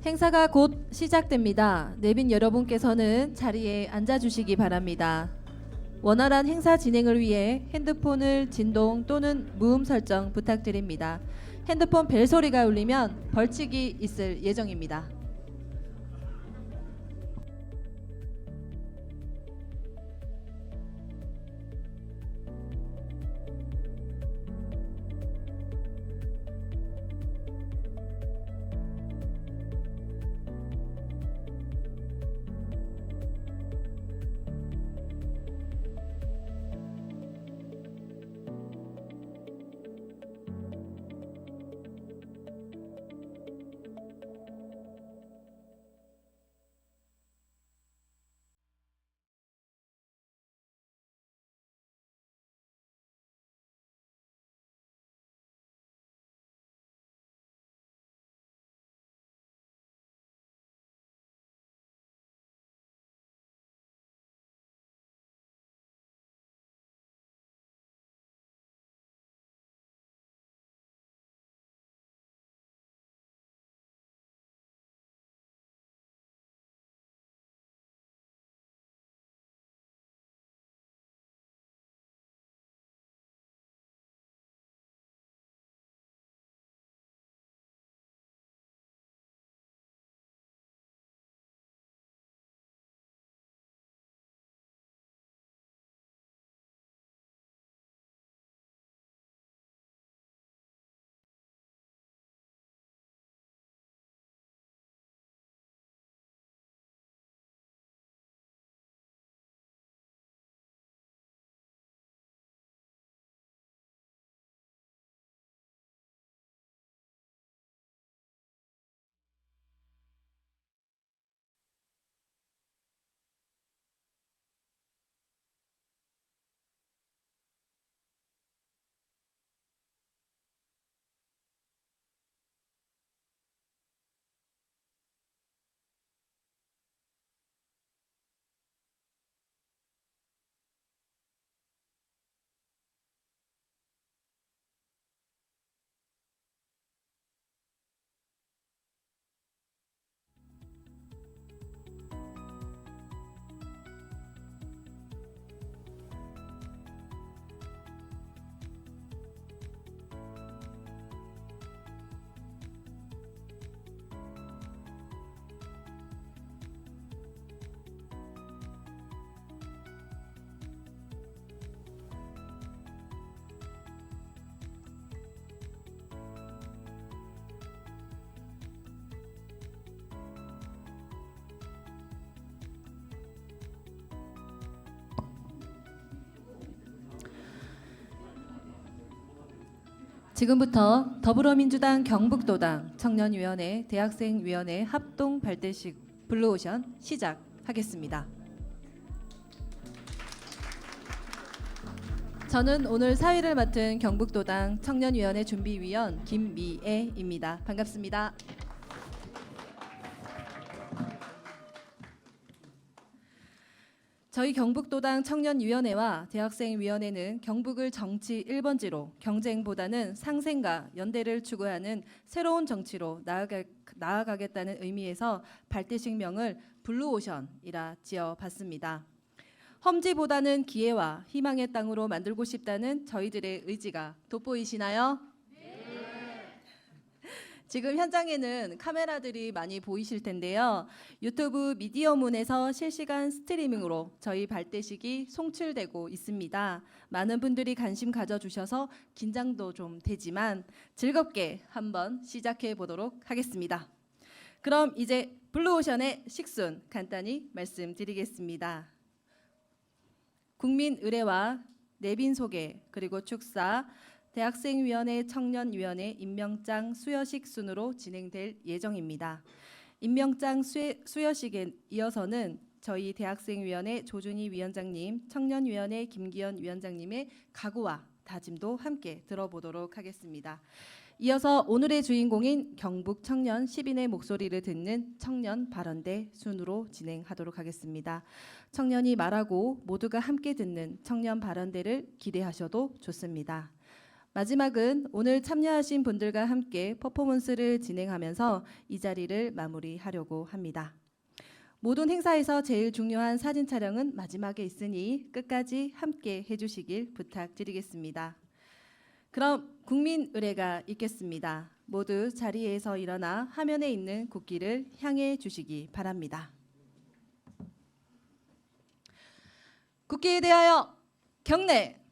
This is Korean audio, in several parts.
행사가 곧 시작됩니다. 내빈 여러분께서는 자리에 앉아주시기 바랍니다. 원활한 행사 진행을 위해 핸드폰을 진동 또는 무음 설정 부탁드립니다. 핸드폰 벨 소리가 울리면 벌칙이 있을 예정입니다. 지금부터 더불어민주당 경북도당 청년위원회 대학생위원회 합동 발대식 블루오션 시작하겠습니다. 저는 오늘 사회를 맡은 경북도당 청년위원회 준비위원 김미애입니다. 반갑습니다. 저희 경북도당 청년위원회와 대학생위원회는 경북을 정치 1번지로 경쟁보다는 상생과 연대를 추구하는 새로운 정치로 나아가겠다는 의미에서 발대식명을 블루오션이라 지어봤습니다. 험지보다는 기회와 희망의 땅으로 만들고 싶다는 저희들의 의지가 돋보이시나요? 지금 현장에는 카메라들이 많이 보이실 텐데요. 유튜브 미디어문에서 실시간 스트리밍으로 저희 발대식이 송출되고 있습니다. 많은 분들이 관심 가져주셔서 긴장도 좀 되지만 즐겁게 한번 시작해 보도록 하겠습니다. 그럼 이제 블루오션의 식순 간단히 말씀드리겠습니다. 국민 의례와 내빈 소개 그리고 축사 대학생위원회 청년위원회 임명장 수여식 순으로 진행될 예정입니다. 임명장 수여식에 이어서는 저희 대학생위원회 조준희 위원장님, 청년위원회 김기현 위원장님의 각오와 다짐도 함께 들어보도록 하겠습니다. 이어서 오늘의 주인공인 경북 청년 10인의 목소리를 듣는 청년 발언대 순으로 진행하도록 하겠습니다. 청년이 말하고 모두가 함께 듣는 청년 발언대를 기대하셔도 좋습니다. 마지막은 오늘 참여하신 분들과 함께 퍼포먼스를 진행하면서 이 자리를 마무리하려고 합니다. 모든 행사에서 제일 중요한 사진 촬영은 마지막에 있으니 끝까지 함께 해주시길 부탁드리겠습니다. 그럼 국민 의례가 있겠습니다. 모두 자리에서 일어나 화면에 있는 국기를 향해 주시기 바랍니다. 국기에 대하여 경례!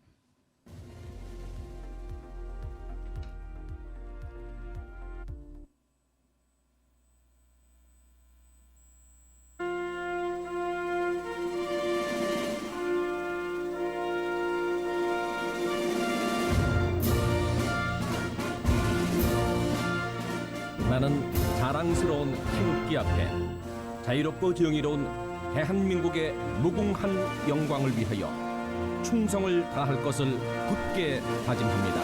나는 자랑스러운 태극기 앞에 자유롭고 정의로운 대한민국의 무궁한 영광을 위하여 충성을 다할 것을 굳게 다짐합니다.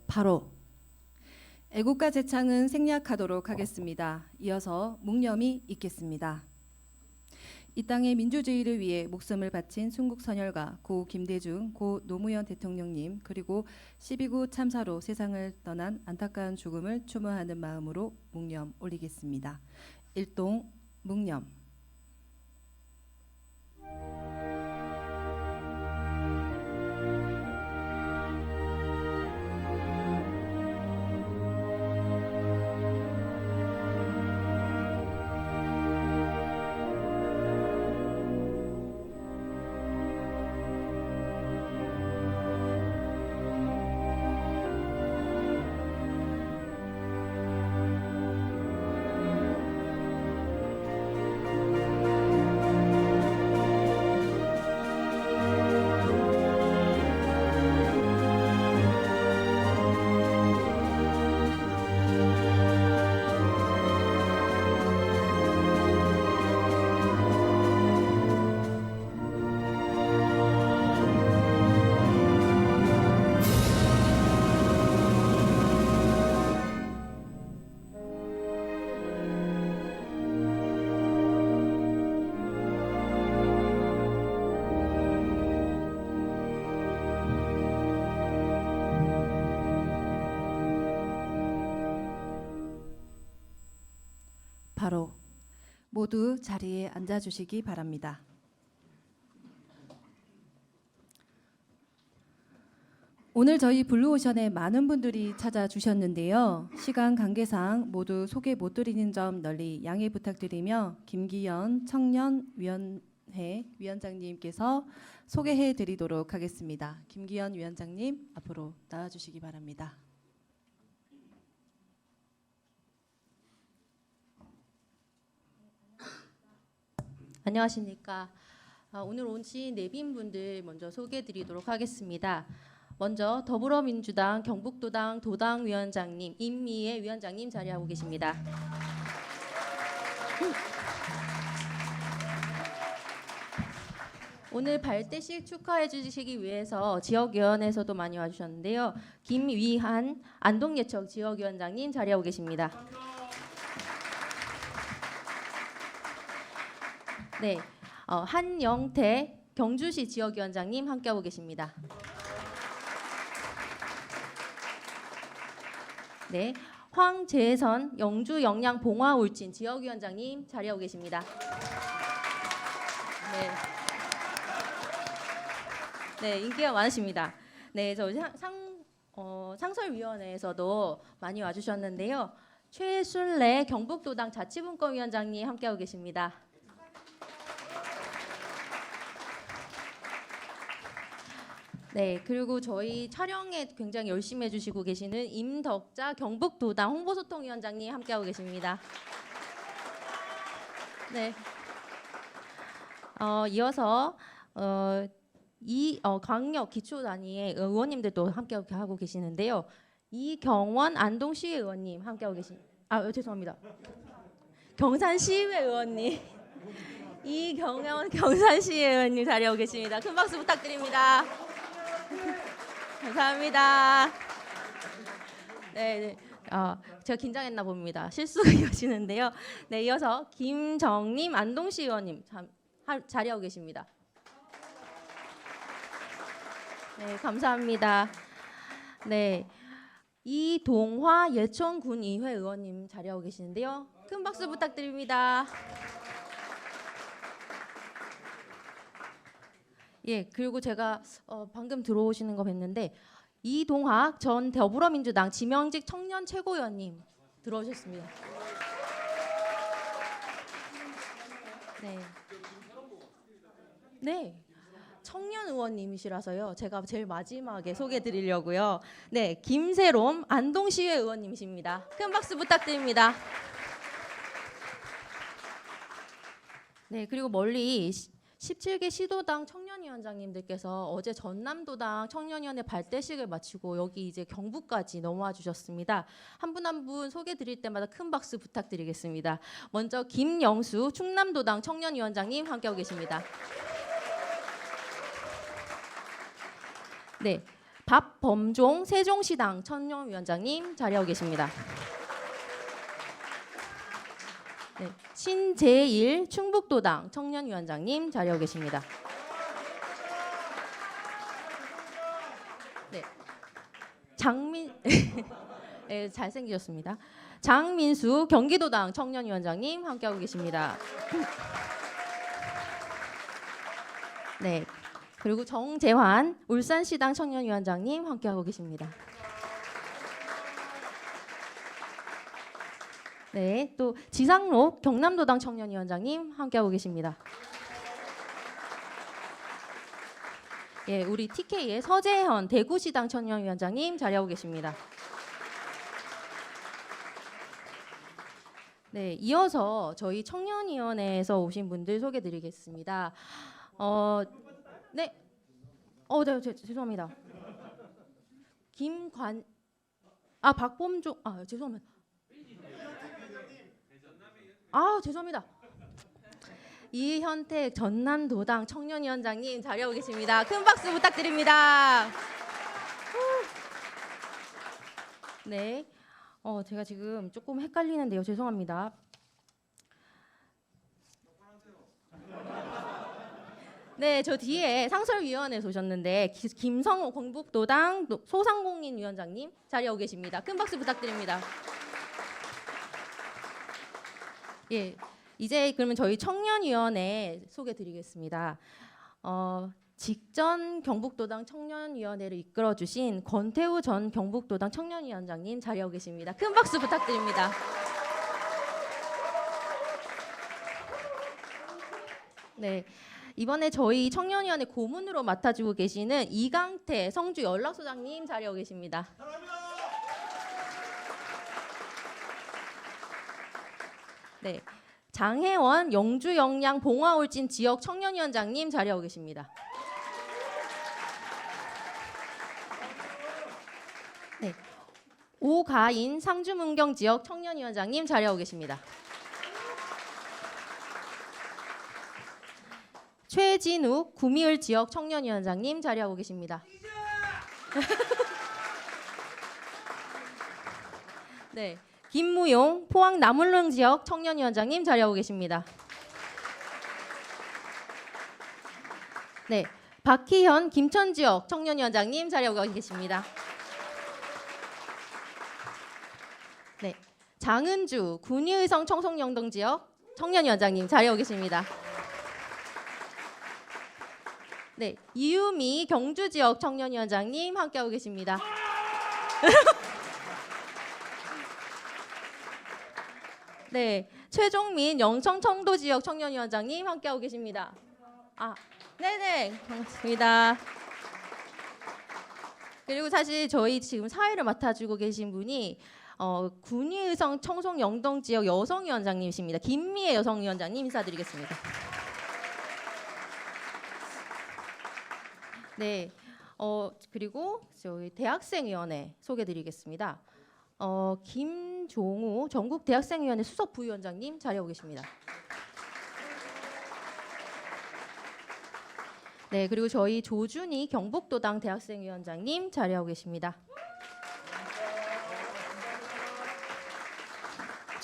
바로 애국가 제창은 생략하도록 하겠습니다. 이어서 묵념이 있겠습니다. 이 땅의 민주주의를 위해 목숨을 바친 순국선열가 고 김대중, 고 노무현 대통령님 그리고 12.9 참사로 세상을 떠난 안타까운 죽음을 추모하는 마음으로 묵념 올리겠습니다. 일동 묵념. 바로 모두 자리에 앉아주시기 바랍니다. 오늘 저희 블루오션에 많은 분들이 찾아주셨는데요. 시간 관계상 모두 소개 못 드리는 점 널리 양해 부탁드리며 김기현 청년위원회 위원장님께서 소개해 드리도록 하겠습니다. 김기현 위원장님 앞으로 나와주시기 바랍니다. 안녕하십니까. 오늘 오신 내빈분들 먼저 소개해드리도록 하겠습니다. 먼저 더불어민주당 경북도당 도당위원장님 임미애 위원장님 자리하고 계십니다. 오늘 발대식 축하해 주시기 위해서 지역위원회에서도 많이 와주셨는데요. 김위한 안동예척 지역위원장님 자리하고 계십니다. 네, 한영태 경주시 지역위원장님 함께하고 계십니다. 네, 황재선 영주 영양 봉화울진 지역위원장님 자리하고 계십니다. 네, 인기가 많으십니다. 네, 저 상설위원회에서도 많이 와주셨는데요. 최순래 경북도당 자치분권위원장님 함께하고 계십니다. 네, 그리고 저희 촬영에 굉장히 열심히 해주시고 계시는 임덕자 경북도당 홍보소통위원장님 함께하고 계십니다. 네, 이어서 광역 기초단위의 의원님들도 함께하고 계시는데요. 이경원 안동시의 의원님 함께하고 죄송합니다. 경산시의회 의원님 이경원 경산시의 의원님 자리하고 계십니다. 큰 박수 부탁드립니다. 감사합니다. 네, 제가 긴장했나 봅니다. 실수가 이어지는데요. 네, 이어서 김정림 안동시 의원님 자리하고 계십니다. 네, 감사합니다. 네, 이동화 예천군의회 의원님 자리하고 계시는데요. 큰 박수 부탁드립니다. 예, 그리고 제가 방금 들어오시는 거 뵀는데 이동학 전 더불어민주당 지명직 청년 최고위원님 들어오셨습니다. 네. 네. 청년 의원님이시라서요. 제가 제일 마지막에 소개해 드리려고요. 네, 김세롬 안동시의회 의원님이십니다. 큰 박수 부탁드립니다. 네, 그리고 멀리 17개 시도당 청년위원장님들께서 어제 전남도당 청년위원회 발대식을 마치고 여기 이제 경북까지 넘어와 주셨습니다. 한 분 한 분 소개 드릴 때마다 큰 박수 부탁드리겠습니다. 먼저 김영수 충남도당 청년위원장님 함께하고 계십니다. 네, 박범종 세종시당 청년위원장님 자리하고 계십니다. 네, 신재일 충북도당 청년위원장님 자리하고 계십니다. 네, 네, 잘생기셨습니다. 장민수 경기도당 청년위원장님 함께하고 계십니다. 네, 그리고 정재환 울산시당 청년위원장님 함께하고 계십니다. 네, 또 지상록 경남도당 청년위원장님 함께하고 계십니다. 예, 우리 TK의 서재현 대구시당 청년위원장님 자리하고 계십니다. 네, 이어서 저희 청년위원회에서 오신 분들 소개드리겠습니다. 네, 네, 죄송합니다. 박범종, 죄송합니다. 죄송합니다. 이현택 전남도당 청년위원장님 자리하고 계십니다. 큰 박수 부탁드립니다. 네, 제가 지금 조금 헷갈리는데요. 죄송합니다. 네, 저 뒤에 상설위원회에서 오셨는데 김성호 경북도당 소상공인위원장님 자리하고 계십니다. 큰 박수 부탁드립니다. 예, 이제 그러면 저희 청년위원회 소개드리겠습니다. 직전 경북도당 청년위원회를 이끌어주신 권태우 전 경북도당 청년위원장님 자리하고 계십니다. 큰 박수 부탁드립니다. 네, 이번에 저희 청년위원회 고문으로 맡아주고 계시는 이강태 성주 연락소장님 자리하고 계십니다. 네, 장혜원 영주 영양 봉화울진 지역 청년위원장님 자리하고 계십니다. 네, 오가인 상주문경 지역 청년위원장님 자리하고 계십니다. 최진욱 구미을 지역 청년위원장님 자리하고 계십니다. 네, 김무용 포항 남울릉 지역 청년위원장님 자리하고 계십니다. 네, 박희현 김천 지역 청년위원장님 자리하고 계십니다. 네, 장은주 군위의성 청송영동 지역 청년위원장님 자리하고 계십니다. 네, 이유미 경주 지역 청년위원장님 함께하고 계십니다. 네, 최종민 영천 청도 지역 청년위원장님 함께하고 계십니다. 네네, 반갑습니다. 그리고 사실 저희 지금 사회를 맡아주고 계신 분이 군위의성 청송 영동 지역 여성위원장님이십니다. 김미애 여성위원장님 인사드리겠습니다. 네, 그리고 저희 대학생위원회 소개드리겠습니다. 김종우 전국 대학생위원회 수석 부위원장님 자리하고 계십니다. 네, 그리고 저희 조준희 경북도당 대학생위원장님 자리하고 계십니다.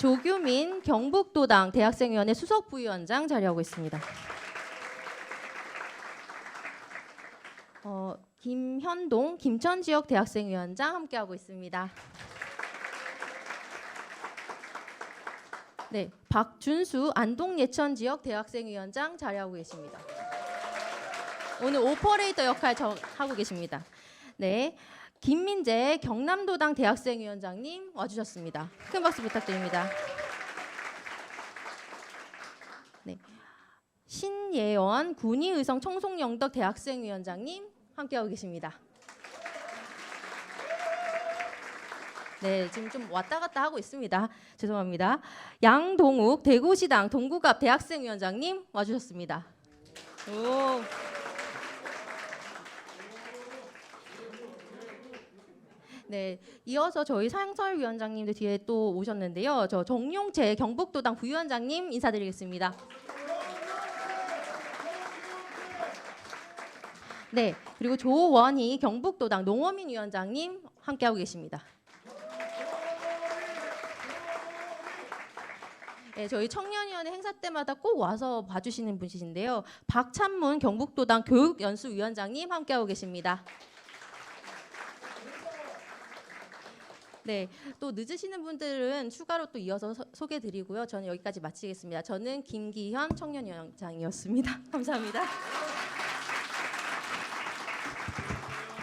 조규민 경북도당 대학생위원회 수석 부위원장 자리하고 있습니다. 김현동 김천지역 대학생위원장 함께하고 있습니다. 네, 박준수 안동예천지역 대학생위원장 자리하고 계십니다. 오늘 오퍼레이터 역할 하고 계십니다. 네, 김민재 경남도당 대학생위원장님 와주셨습니다. 큰 박수 부탁드립니다. 네, 신예원 군의의성 청송영덕 대학생위원장님 함께하고 계십니다. 네, 지금 좀 왔다 갔다 하고 있습니다. 죄송합니다. 양동욱 대구시당 동구갑 대학생위원장님 와주셨습니다. 오. 네, 이어서 저희 상설위원장님들 뒤에 또 오셨는데요. 저 정용재 경북도당 부위원장님 인사드리겠습니다. 네, 그리고 조원희 경북도당 농어민 위원장님 함께하고 계십니다. 네, 저희 청년위원회 행사 때마다 꼭 와서 봐주시는 분이신데요. 박찬문 경북도당 교육연수위원장님 함께하고 계십니다. 네, 또 늦으시는 분들은 추가로 또 이어서 소개드리고요. 저는 여기까지 마치겠습니다. 저는 김기현 청년위원장이었습니다. 감사합니다.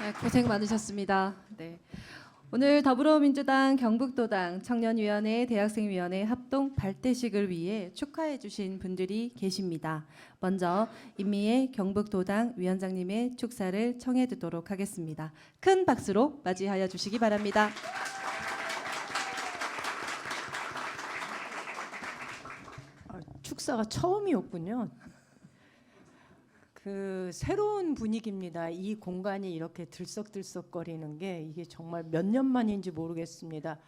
네, 고생 많으셨습니다. 네. 오늘 더불어민주당 경북도당 청년위원회 대학생위원회 합동 발대식을 위해 축하해 주신 분들이 계십니다. 먼저 임미애 경북도당 위원장님의 축사를 청해 듣도록 하겠습니다. 큰 박수로 맞이하여 주시기 바랍니다. 축사가 처음이었군요. 그 새로운 분위기입니다. 이 공간이 이렇게 들썩들썩거리는 게 이게 정말 몇 년 만인지 모르겠습니다.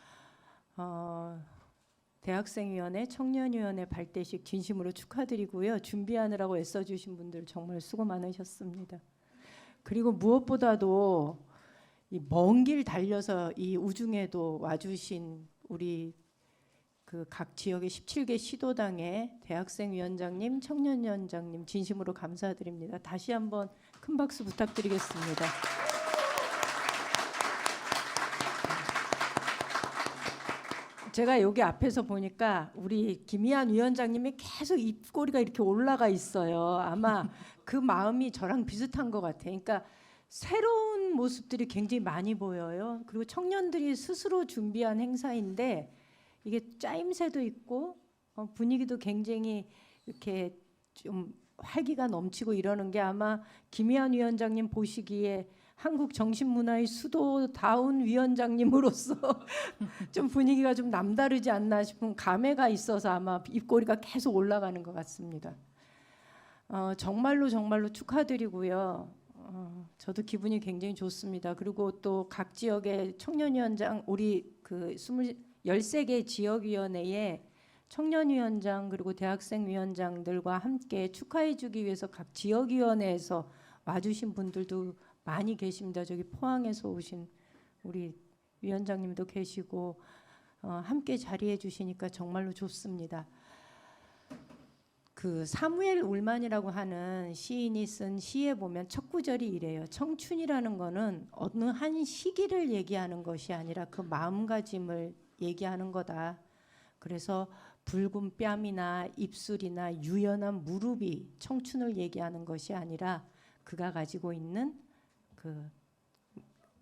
대학생위원회, 청년위원회 발대식 진심으로 축하드리고요. 준비하느라고 애써주신 분들 정말 수고 많으셨습니다. 그리고 무엇보다도 이 먼 길 달려서 이 우중에도 와주신 우리 그 각 지역의 17개 시도당의 대학생위원장님, 청년위원장님 진심으로 감사드립니다. 다시 한번 큰 박수 부탁드리겠습니다. 제가 여기 앞에서 보니까 우리 김희안 위원장님이 계속 입꼬리가 이렇게 올라가 있어요. 아마 그 마음이 저랑 비슷한 것 같아요. 그러니까 새로운 모습들이 굉장히 많이 보여요. 그리고 청년들이 스스로 준비한 행사인데 이게 짜임새도 있고 분위기도 굉장히 이렇게 좀 활기가 넘치고 이러는 게 아마 김희안 위원장님 보시기에 한국 정신문화의 수도다운 위원장님으로서 좀 분위기가 좀 남다르지 않나 싶은 감회가 있어서 아마 입꼬리가 계속 올라가는 것 같습니다. 정말로 축하드리고요. 저도 기분이 굉장히 좋습니다. 그리고 또 각 지역의 청년위원장 우리 그 13개 지역위원회의 청년위원장 그리고 대학생위원장들과 함께 축하해주기 위해서 각 지역위원회에서 와주신 분들도 많이 계십니다. 저기 포항에서 오신 우리 위원장님도 계시고 함께 자리해 주시니까 정말로 좋습니다. 그 사무엘 울만이라고 하는 시인이 쓴 시에 보면 첫 구절이 이래요. 청춘이라는 거는 어느 한 시기를 얘기하는 것이 아니라 그 마음가짐을 얘기하는 거다. 그래서 붉은 뺨이나 입술이나 유연한 무릎이 청춘을 얘기하는 것이 아니라 그가 가지고 있는 그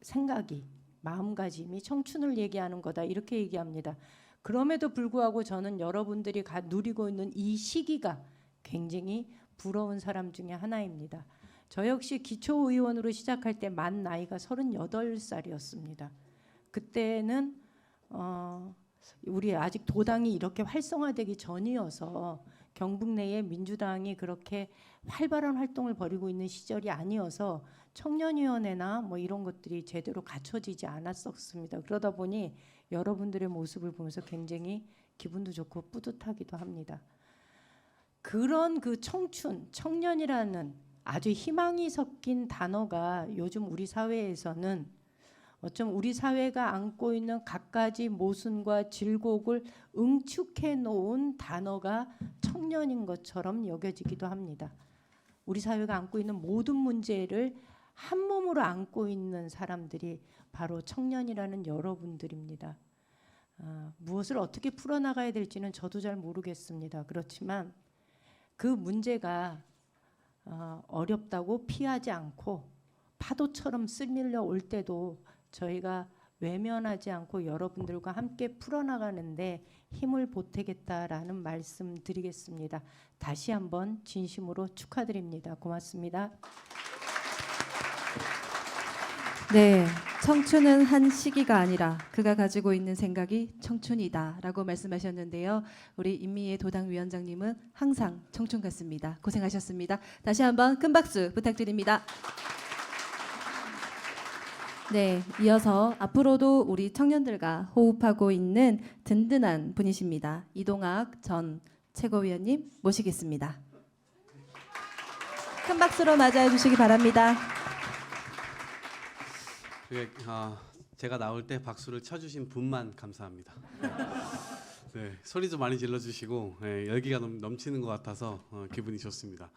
생각이 마음가짐이 청춘을 얘기하는 거다. 이렇게 얘기합니다. 그럼에도 불구하고 저는 여러분들이 누리고 있는 이 시기가 굉장히 부러운 사람 중에 하나입니다. 저 역시 기초의원으로 시작할 때 만 나이가 38살이었습니다. 그때는 우리 아직 도당이 이렇게 활성화되기 전이어서 경북 내에 민주당이 그렇게 활발한 활동을 벌이고 있는 시절이 아니어서 청년위원회나 뭐 이런 것들이 제대로 갖춰지지 않았었습니다. 그러다 보니 여러분들의 모습을 보면서 굉장히 기분도 좋고 뿌듯하기도 합니다. 그런 그 청춘, 청년이라는 아주 희망이 섞인 단어가 요즘 우리 사회에서는 어쩜 우리 사회가 안고 있는 갖가지 모순과 질곡을 응축해 놓은 단어가 청년인 것처럼 여겨지기도 합니다. 우리 사회가 안고 있는 모든 문제를 한 몸으로 안고 있는 사람들이 바로 청년이라는 여러분들입니다. 무엇을 어떻게 풀어나가야 될지는 저도 잘 모르겠습니다. 그렇지만 그 문제가 어렵다고 피하지 않고 파도처럼 쓸밀려 올 때도 저희가 외면하지 않고 여러분들과 함께 풀어나가는데 힘을 보태겠다라는 말씀 드리겠습니다. 다시 한번 진심으로 축하드립니다. 고맙습니다. 네, 청춘은 한 시기가 아니라 그가 가지고 있는 생각이 청춘이다라고 말씀하셨는데요. 우리 임미애 도당 위원장님은 항상 청춘 같습니다. 고생하셨습니다. 다시 한번 큰 박수 부탁드립니다. 네, 이어서 앞으로도 우리 청년들과 호흡하고 있는 든든한 분이십니다. 이동학 전 최고위원님 모시겠습니다. 큰 박수로 맞이해 주시기 바랍니다. 제가 나올 때 박수를 쳐주신 분만 감사합니다. 네, 소리도 많이 질러주시고 열기가 넘치는 것 같아서 기분이 좋습니다.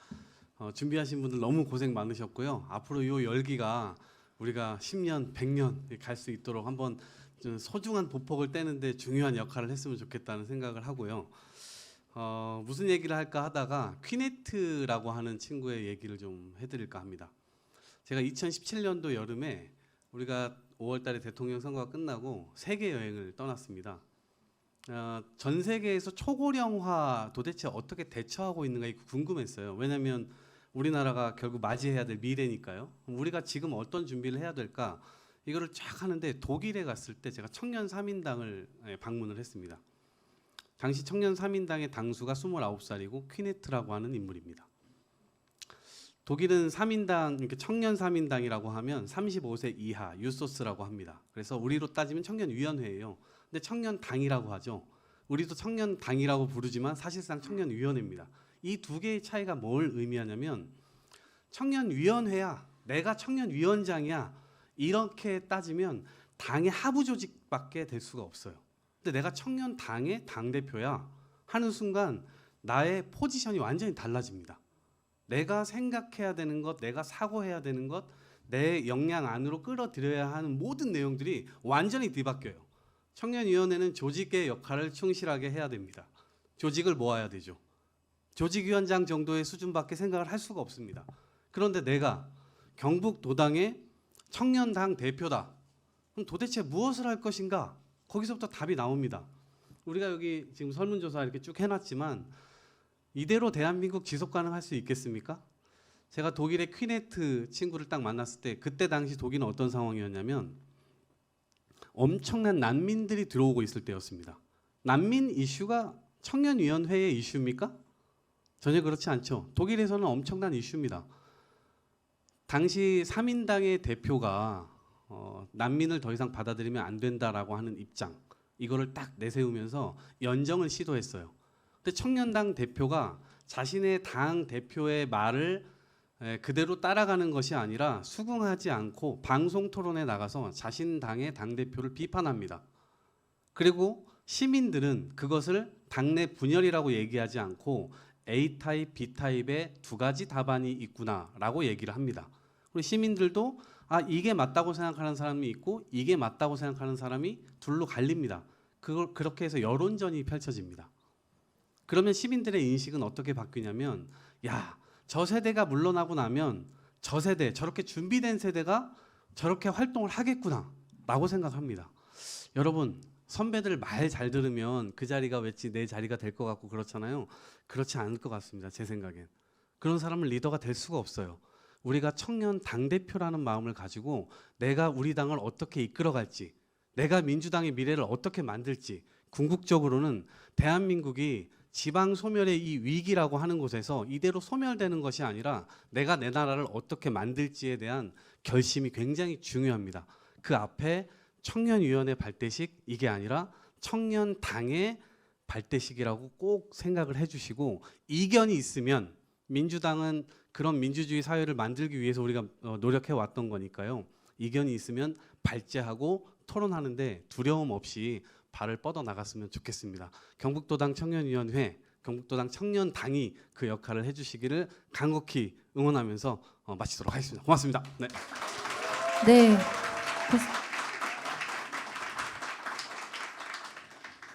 준비하신 분들 너무 고생 많으셨고요. 앞으로 이 열기가 우리가 10년, 100년 갈 수 있도록 한번 좀 소중한 보폭을 떼는데 중요한 역할을 했으면 좋겠다는 생각을 하고요. 무슨 얘기를 할까 하다가 퀴네트라고 하는 친구의 얘기를 좀 해드릴까 합니다. 제가 2017년도 여름에 우리가 5월달에 대통령 선거가 끝나고 세계 여행을 떠났습니다. 전 세계에서 초고령화 도대체 어떻게 대처하고 있는가 궁금했어요. 왜냐하면 우리나라가 결국 맞이해야 될 미래니까요. 우리가 지금 어떤 준비를 해야 될까? 이거를 쫙 하는데 독일에 갔을 때 제가 청년 3인당을 방문을 했습니다. 당시 청년 3인당의 당수가 29살이고 퀴네트라고 하는 인물입니다. 독일은 3인당, 이렇게 청년 3인당이라고 하면 35세 이하 유소스라고 합니다. 그래서 우리로 따지면 청년위원회예요. 근데 청년당이라고 하죠. 우리도 청년당이라고 부르지만 사실상 청년위원회입니다. 이 두 개의 차이가 뭘 의미하냐면 청년위원회야, 내가 청년위원장이야 이렇게 따지면 당의 하부 조직밖에 될 수가 없어요. 근데 내가 청년당의 당대표야 하는 순간 나의 포지션이 완전히 달라집니다. 내가 생각해야 되는 것, 내가 사고해야 되는 것, 내 역량 안으로 끌어들여야 하는 모든 내용들이 완전히 뒤바뀌어요. 청년위원회는 조직의 역할을 충실하게 해야 됩니다. 조직을 모아야 되죠. 조직위원장 정도의 수준밖에 생각을 할 수가 없습니다. 그런데 내가 경북도당의 청년당 대표다. 그럼 도대체 무엇을 할 것인가? 거기서부터 답이 나옵니다. 우리가 여기 지금 설문조사 이렇게 쭉 해놨지만 이대로 대한민국 지속 가능할 수 있겠습니까? 제가 독일의 퀴네트 친구를 딱 만났을 때 그때 당시 독일은 어떤 상황이었냐면 엄청난 난민들이 들어오고 있을 때였습니다. 난민 이슈가 청년위원회의 이슈입니까? 전혀 그렇지 않죠. 독일에서는 엄청난 이슈입니다. 당시 3인당의 대표가 난민을 더 이상 받아들이면 안 된다라고 하는 입장, 이거를 딱 내세우면서 연정을 시도했어요. 근데 청년당 대표가 자신의 당 대표의 말을 그대로 따라가는 것이 아니라 수긍하지 않고 방송 토론에 나가서 자신 당의 당대표를 비판합니다. 그리고 시민들은 그것을 당내 분열이라고 얘기하지 않고 A타입, B타입의 두 가지 답안이 있구나라고 얘기를 합니다. 그리고 시민들도 이게 맞다고 생각하는 사람이 있고 이게 맞다고 생각하는 사람이 둘로 갈립니다. 그렇게 해서 여론전이 펼쳐집니다. 그러면 시민들의 인식은 어떻게 바뀌냐면 저 세대가 물러나고 나면 저 세대, 저렇게 준비된 세대가 저렇게 활동을 하겠구나 라고 생각합니다. 여러분, 선배들 말 잘 들으면 그 자리가 왠지 내 자리가 될 것 같고 그렇잖아요. 그렇지 않을 것 같습니다. 제 생각엔. 그런 사람은 리더가 될 수가 없어요. 우리가 청년 당대표라는 마음을 가지고 내가 우리 당을 어떻게 이끌어갈지, 내가 민주당의 미래를 어떻게 만들지, 궁극적으로는 대한민국이 지방 소멸의 이 위기라고 하는 곳에서 이대로 소멸되는 것이 아니라 내가 내 나라를 어떻게 만들지에 대한 결심이 굉장히 중요합니다. 그 앞에 청년위원회 발대식 이게 아니라 청년당의 발대식이라고 꼭 생각을 해주시고, 이견이 있으면 민주당은 그런 민주주의 사회를 만들기 위해서 우리가 노력해 왔던 거니까요. 이견이 있으면 발제하고 토론하는데 두려움 없이 발을 뻗어 나갔으면 좋겠습니다. 경북도당 청년위원회, 경북도당 청년당이 그 역할을 해주시기를 간곡히 응원하면서 마치도록 하겠습니다. 고맙습니다. 네. 네.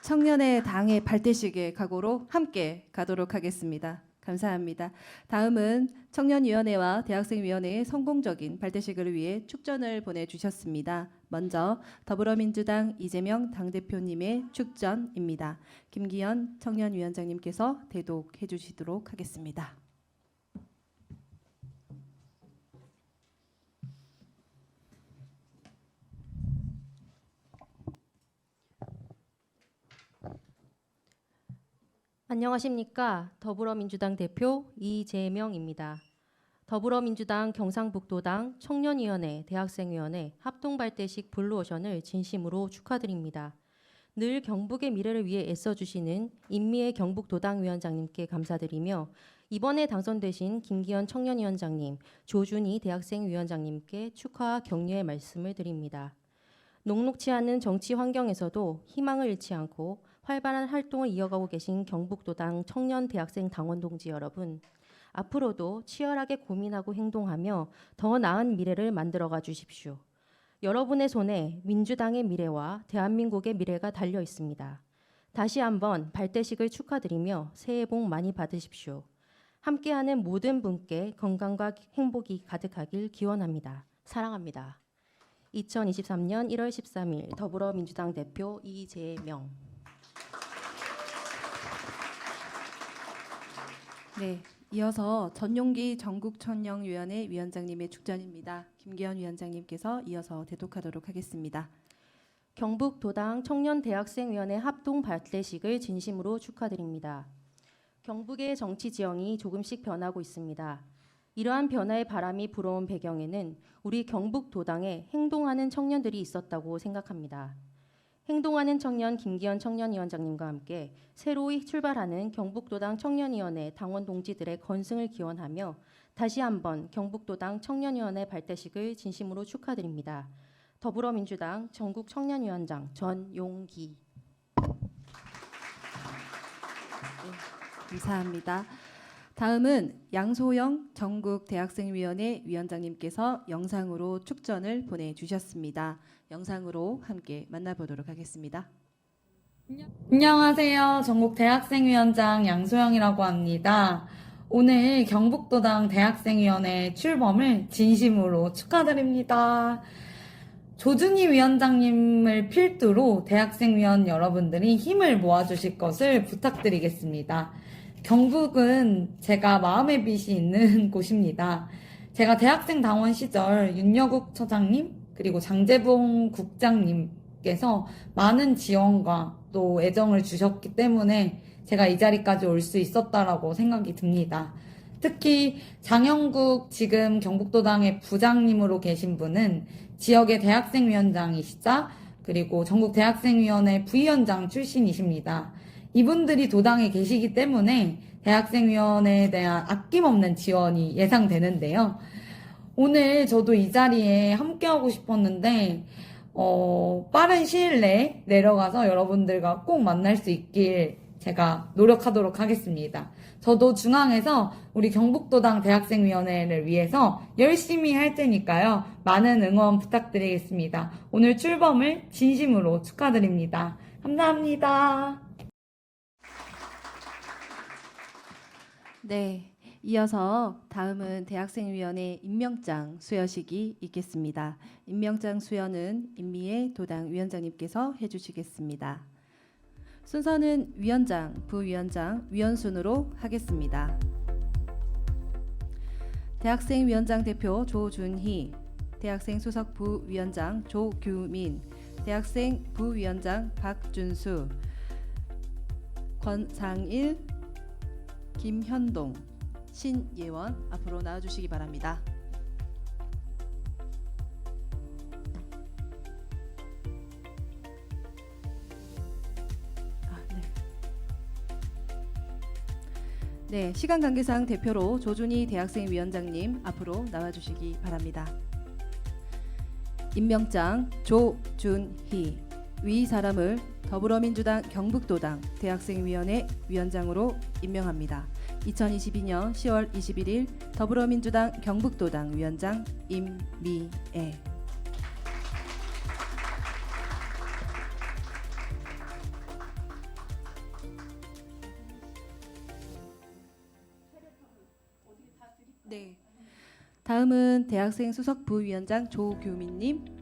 청년의 당의 발대식의 각오로 함께 가도록 하겠습니다. 감사합니다. 다음은 청년위원회와 대학생위원회의 성공적인 발대식을 위해 축전을 보내주셨습니다. 먼저 더불어민주당 이재명 당대표님의 축전입니다. 김기현 청년위원장님께서 대독해 주시도록 하겠습니다. 안녕하십니까. 더불어민주당 대표 이재명입니다. 더불어민주당 경상북도당 청년위원회, 대학생위원회 합동발대식 블루오션을 진심으로 축하드립니다. 늘 경북의 미래를 위해 애써주시는 임미애 경북도당 위원장님께 감사드리며 이번에 당선되신 김기현 청년위원장님, 조준희 대학생위원장님께 축하와 격려의 말씀을 드립니다. 녹록치 않은 정치 환경에서도 희망을 잃지 않고 활발한 활동을 이어가고 계신 경북도당 청년 대학생 당원 동지 여러분, 앞으로도 치열하게 고민하고 행동하며 더 나은 미래를 만들어가 주십시오. 여러분의 손에 민주당의 미래와 대한민국의 미래가 달려 있습니다. 다시 한번 발대식을 축하드리며 새해 복 많이 받으십시오. 함께하는 모든 분께 건강과 행복이 가득하길 기원합니다. 사랑합니다. 2023년 1월 13일 더불어민주당 대표 이재명. 네, 이어서 전용기 전국청년위원회 위원장님의 축전입니다. 김기현 위원장님께서 이어서 대독하도록 하겠습니다. 경북도당 청년대학생위원회 합동 발대식을 진심으로 축하드립니다. 경북의 정치 지형이 조금씩 변하고 있습니다. 이러한 변화의 바람이 불어온 배경에는 우리 경북도당에 행동하는 청년들이 있었다고 생각합니다. 행동하는 청년 김기현 청년위원장님과 함께 새로이 출발하는 경북도당 청년위원회 당원 동지들의 건승을 기원하며 다시 한번 경북도당 청년위원회 발대식을 진심으로 축하드립니다. 더불어민주당 전국 청년위원장 전용기. 네, 감사합니다. 다음은 양소영 전국대학생위원회 위원장님께서 영상으로 축전을 보내주셨습니다. 영상으로 함께 만나보도록 하겠습니다. 안녕하세요. 전국 대학생위원장 양소영이라고 합니다. 오늘 경북도당 대학생위원회 출범을 진심으로 축하드립니다. 조준희 위원장님을 필두로 대학생위원 여러분들이 힘을 모아주실 것을 부탁드리겠습니다. 경북은 제가 마음의 빛이 있는 곳입니다. 제가 대학생 당원 시절 윤여국 처장님 그리고 장재봉 국장님께서 많은 지원과 또 애정을 주셨기 때문에 제가 이 자리까지 올 수 있었다라고 생각이 듭니다. 특히 장영국 지금 경북도당의 부장님으로 계신 분은 지역의 대학생위원장이시자 그리고 전국대학생위원회 부위원장 출신이십니다. 이분들이 도당에 계시기 때문에 대학생위원회에 대한 아낌없는 지원이 예상되는데요. 오늘 저도 이 자리에 함께하고 싶었는데 빠른 시일 내에 내려가서 여러분들과 꼭 만날 수 있길 제가 노력하도록 하겠습니다. 저도 중앙에서 우리 경북도당 대학생위원회를 위해서 열심히 할 테니까요. 많은 응원 부탁드리겠습니다. 오늘 출범을 진심으로 축하드립니다. 감사합니다. 네, 이어서 다음은 대학생위원회 임명장 수여식이 있겠습니다. 임명장 수여는 임미애 도당 위원장님께서 해주시겠습니다. 순서는 위원장, 부위원장, 위원순으로 하겠습니다. 대학생위원장 대표 조준희, 대학생 수석 부위원장 조규민, 대학생 부위원장 박준수, 권상일, 김현동, 신예원 앞으로 나와주시기 바랍니다. 네, 시간 관계상 대표로 조준희 대학생위원장님 앞으로 나와주시기 바랍니다. 임명장 조준희. 위 사람을 더불어민주당 경북도당 대학생위원회 위원장으로 임명합니다. 2022년 10월 21일 더불어민주당 경북도당 위원장 임미애. 네. 다음은 대학생 수석 부위원장 조규민님.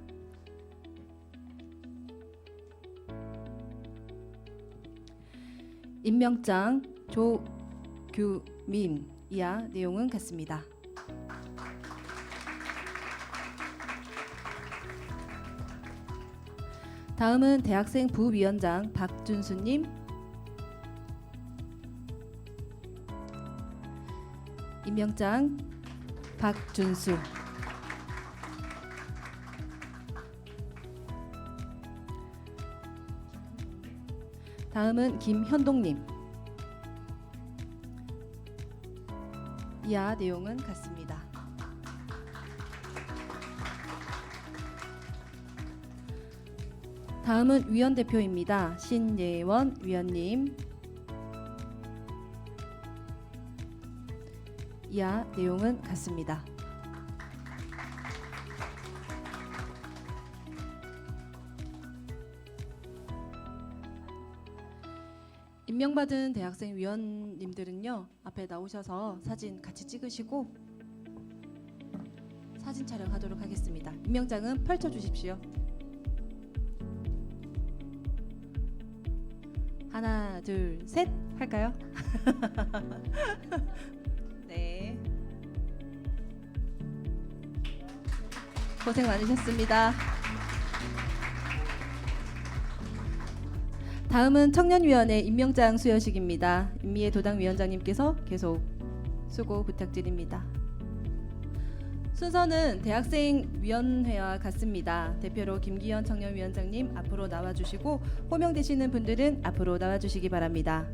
임명장 조규민. 이하 내용은 같습니다. 다음은 대학생 부위원장 박준수님. 임명장 박준수. 다음은 김현동님. 이하 내용은 같습니다. 다음은 위원 대표입니다. 신예원 위원님. 이하 내용은 같습니다. 임명받은 대학생 위원님들은요, 앞에 나오셔서 사진 같이 찍으시고 사진 촬영하도록 하겠습니다. 임명장은 펼쳐주십시오. 하나, 둘, 셋 할까요? 네. 고생 많으셨습니다. 다음은 청년위원회 임명장 수여식입니다. 임미애 도당 위원장님께서 계속 수고 부탁드립니다. 순서는 대학생위원회와 같습니다. 대표로 김기현 청년위원장님 앞으로 나와주시고 호명되시는 분들은 앞으로 나와주시기 바랍니다.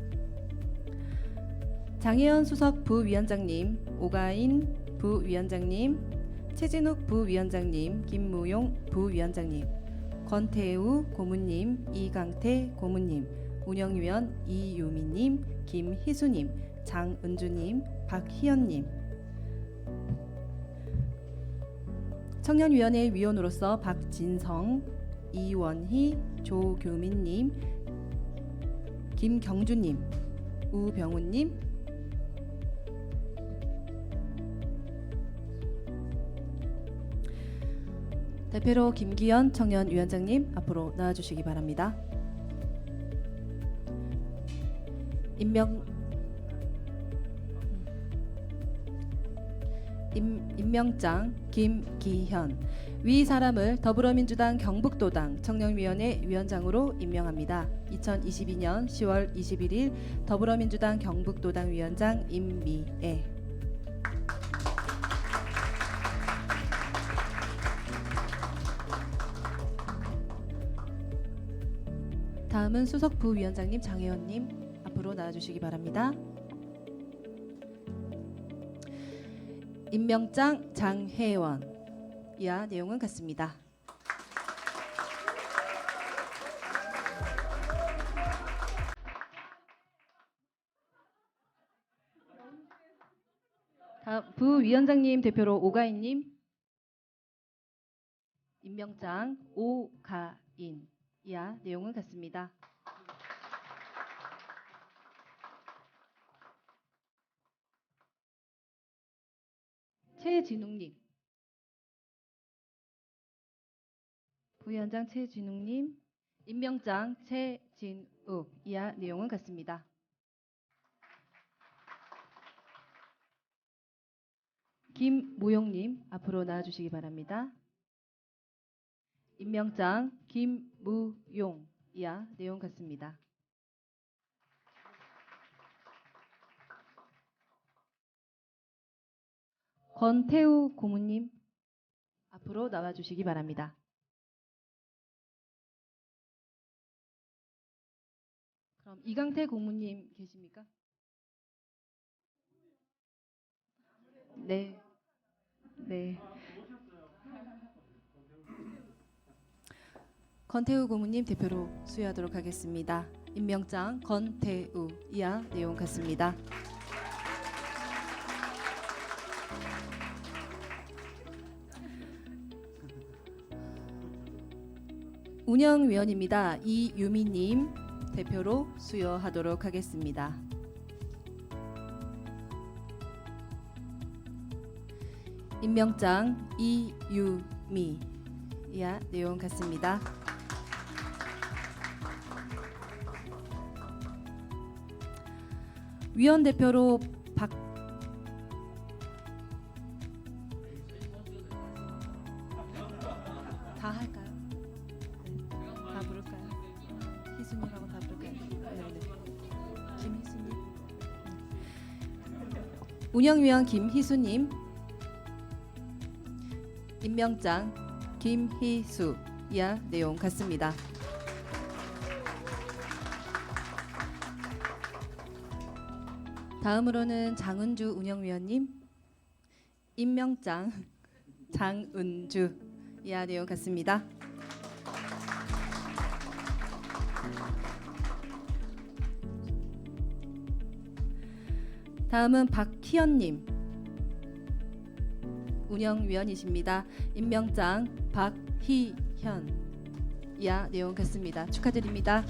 장혜연 수석 부위원장님, 오가인 부위원장님, 최진욱 부위원장님, 김무용 부위원장님, 권태우 고문님, 이강태 고문님, 운영위원 이유미님, 김희수님, 장은주님, 박희연님. 청년위원회 위원으로서 박진성, 이원희, 조교민님, 김경주님, 우병우님. 대표로 김기현 청년위원장님 앞으로 나와주시기 바랍니다. 임명장 김기현. 위 사람을 더불어민주당 경북도당 청년위원회 위원장으로 임명합니다. 2022년 10월 21일 더불어민주당 경북도당 위원장 임미애. 다음은 수석 부위원장님 장혜원님 앞으로 나와주시기 바랍니다. 임명장 장혜원. 이하 내용은 같습니다. 다음 부위원장님 대표로 오가인님. 임명장 오가인. 이하 내용은 같습니다. 최진웅님. 부위원장 최진웅님. 임명장 최진욱. 이하 내용은 같습니다. 김무용님 앞으로 나와주시기 바랍니다. 임명장 김무용. 이하 내용 같습니다. 권태우 고문님 앞으로 나와주시기 바랍니다. 그럼 이강태 고문님 계십니까? 네. 네. 권태우 고문님 대표로 수여하도록 하겠습니다. 임명장 권태우 이하 내용 같습니다. 운영위원입니다. 이유미님 대표로 수여하도록 하겠습니다. 임명장 이유미 이하 내용 같습니다. 위원 대표로 다 할까요? 다 부를까요? 희수님하고 다 부를까요? 네. 김희수님. 운영위원 김희수님. 임명장 김희수 이하 내용 같습니다. 다음으로는 장은주 운영위원님. 임명장 장은주 이하 내용 같습니다. 다음은 박희연님 운영위원이십니다. 임명장 박희현 이하 내용 같습니다. 축하드립니다.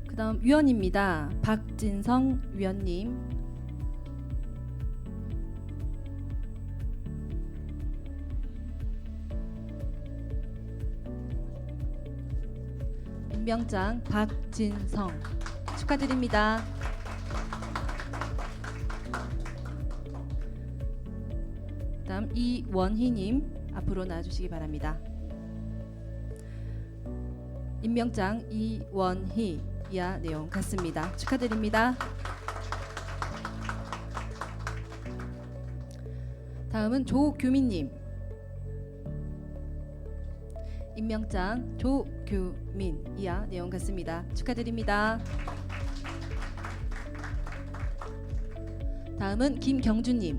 그다음 위원입니다. 박진성 위원님. 임명장 박진성 축하드립니다. 다음 이원희님 앞으로 나와주시기 바랍니다. 임명장 이원희 이하 내용 같습니다. 축하드립니다. 다음은 조규민님. 임명장 조규민 이하 내용 같습니다. 축하드립니다. 다음은 김경주님.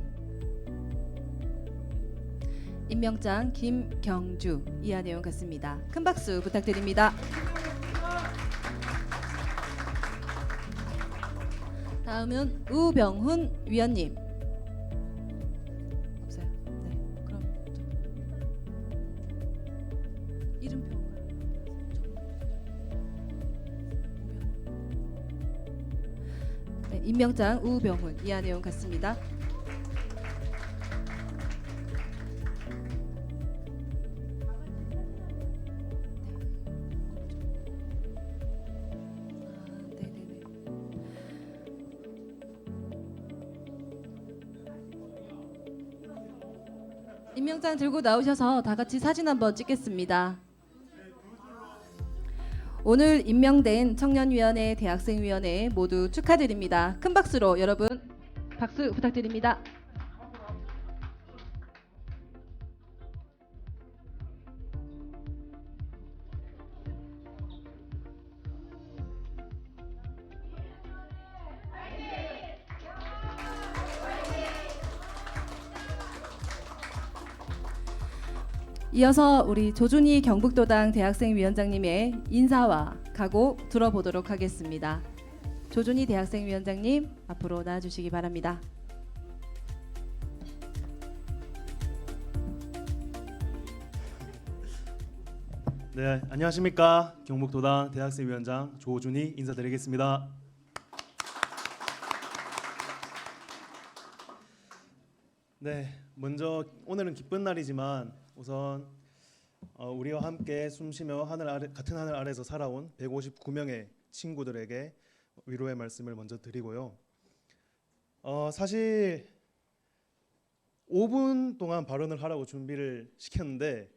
임명장 김경주 이하 내용 같습니다. 큰 박수 부탁드립니다. 다음은 우병훈 위원님. 없어요. 네, 그럼 이름표. 네, 임명장 우병훈 이하 내용 같습니다. 임명장 들고 나오셔서 다 같이 사진 한번 찍겠습니다. 오늘 임명된 청년위원회, 대학생위원회 모두 축하드립니다. 큰 박수로 여러분 박수 부탁드립니다. 이어서 우리 조준희 경북도당 대학생위원장님의 인사와 각오 들어보도록 하겠습니다. 조준희 대학생위원장님 앞으로 나와주시기 바랍니다. 네, 안녕하십니까. 경북도당 대학생위원장 조준희 인사드리겠습니다. 네, 먼저 오늘은 기쁜 날이지만 우선 우리와 함께 숨쉬며 같은 하늘 아래서 살아온 159명의 친구들에게 위로의 말씀을 먼저 드리고요. 사실 5분 동안 발언을 하라고 준비를 시켰는데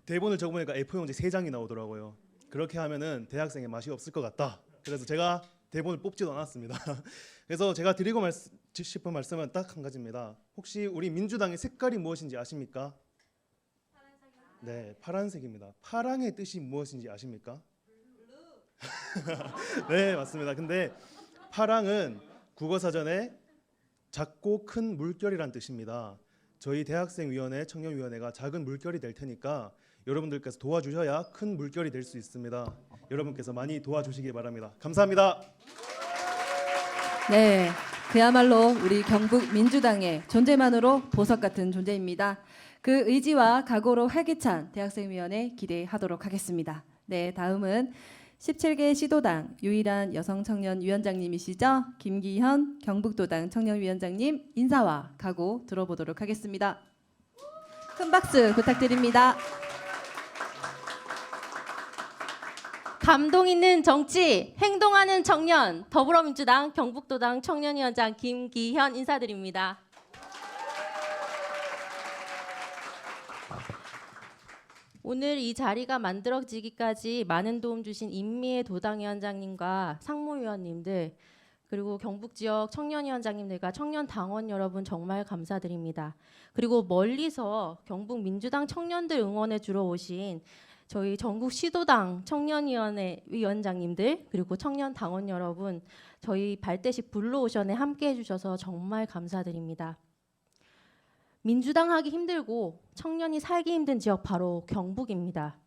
대본을 적어보니까 A4 용지 3장이 나오더라고요. 그렇게 하면은 대학생의 맛이 없을 것 같다. 그래서 제가 대본을 뽑지도 않았습니다. 그래서 제가 드리고 싶은 말씀은 딱 한 가지입니다. 혹시 우리 민주당의 색깔이 무엇인지 아십니까? 네, 파란색입니다. 파랑의 뜻이 무엇인지 아십니까? 네, 맞습니다. 근데 파랑은 국어사전에 작고 큰 물결이란 뜻입니다. 저희 대학생위원회, 청년위원회가 작은 물결이 될 테니까 여러분들께서 도와주셔야 큰 물결이 될 수 있습니다. 여러분께서 많이 도와주시기 바랍니다. 감사합니다. 네, 그야말로 우리 경북 민주당의 존재만으로 보석 같은 존재입니다. 그 의지와 각오로 활기찬 대학생위원회 기대하도록 하겠습니다. 네, 다음은 17개 시도당 유일한 여성 청년 위원장님이시죠? 김기현 경북도당 청년위원장님 인사와 각오 들어보도록 하겠습니다. 큰 박수 부탁드립니다. 감동 있는 정치, 행동하는 청년, 더불어민주당 경북도당 청년위원장 김기현 인사드립니다. 오늘 이 자리가 만들어지기까지 많은 도움 주신 임미애 도당위원장님과 상무위원님들 그리고 경북 지역 청년위원장님들과 청년당원 여러분 정말 감사드립니다. 그리고 멀리서 경북 민주당 청년들 응원해 주러 오신 저희 전국 시도당 청년위원회 위원장님들 그리고 청년당원 여러분 저희 발대식 블루오션에 함께해 주셔서 정말 감사드립니다. 민주당 하기 힘들고 청년이 살기 힘든 지역 바로 경북입니다.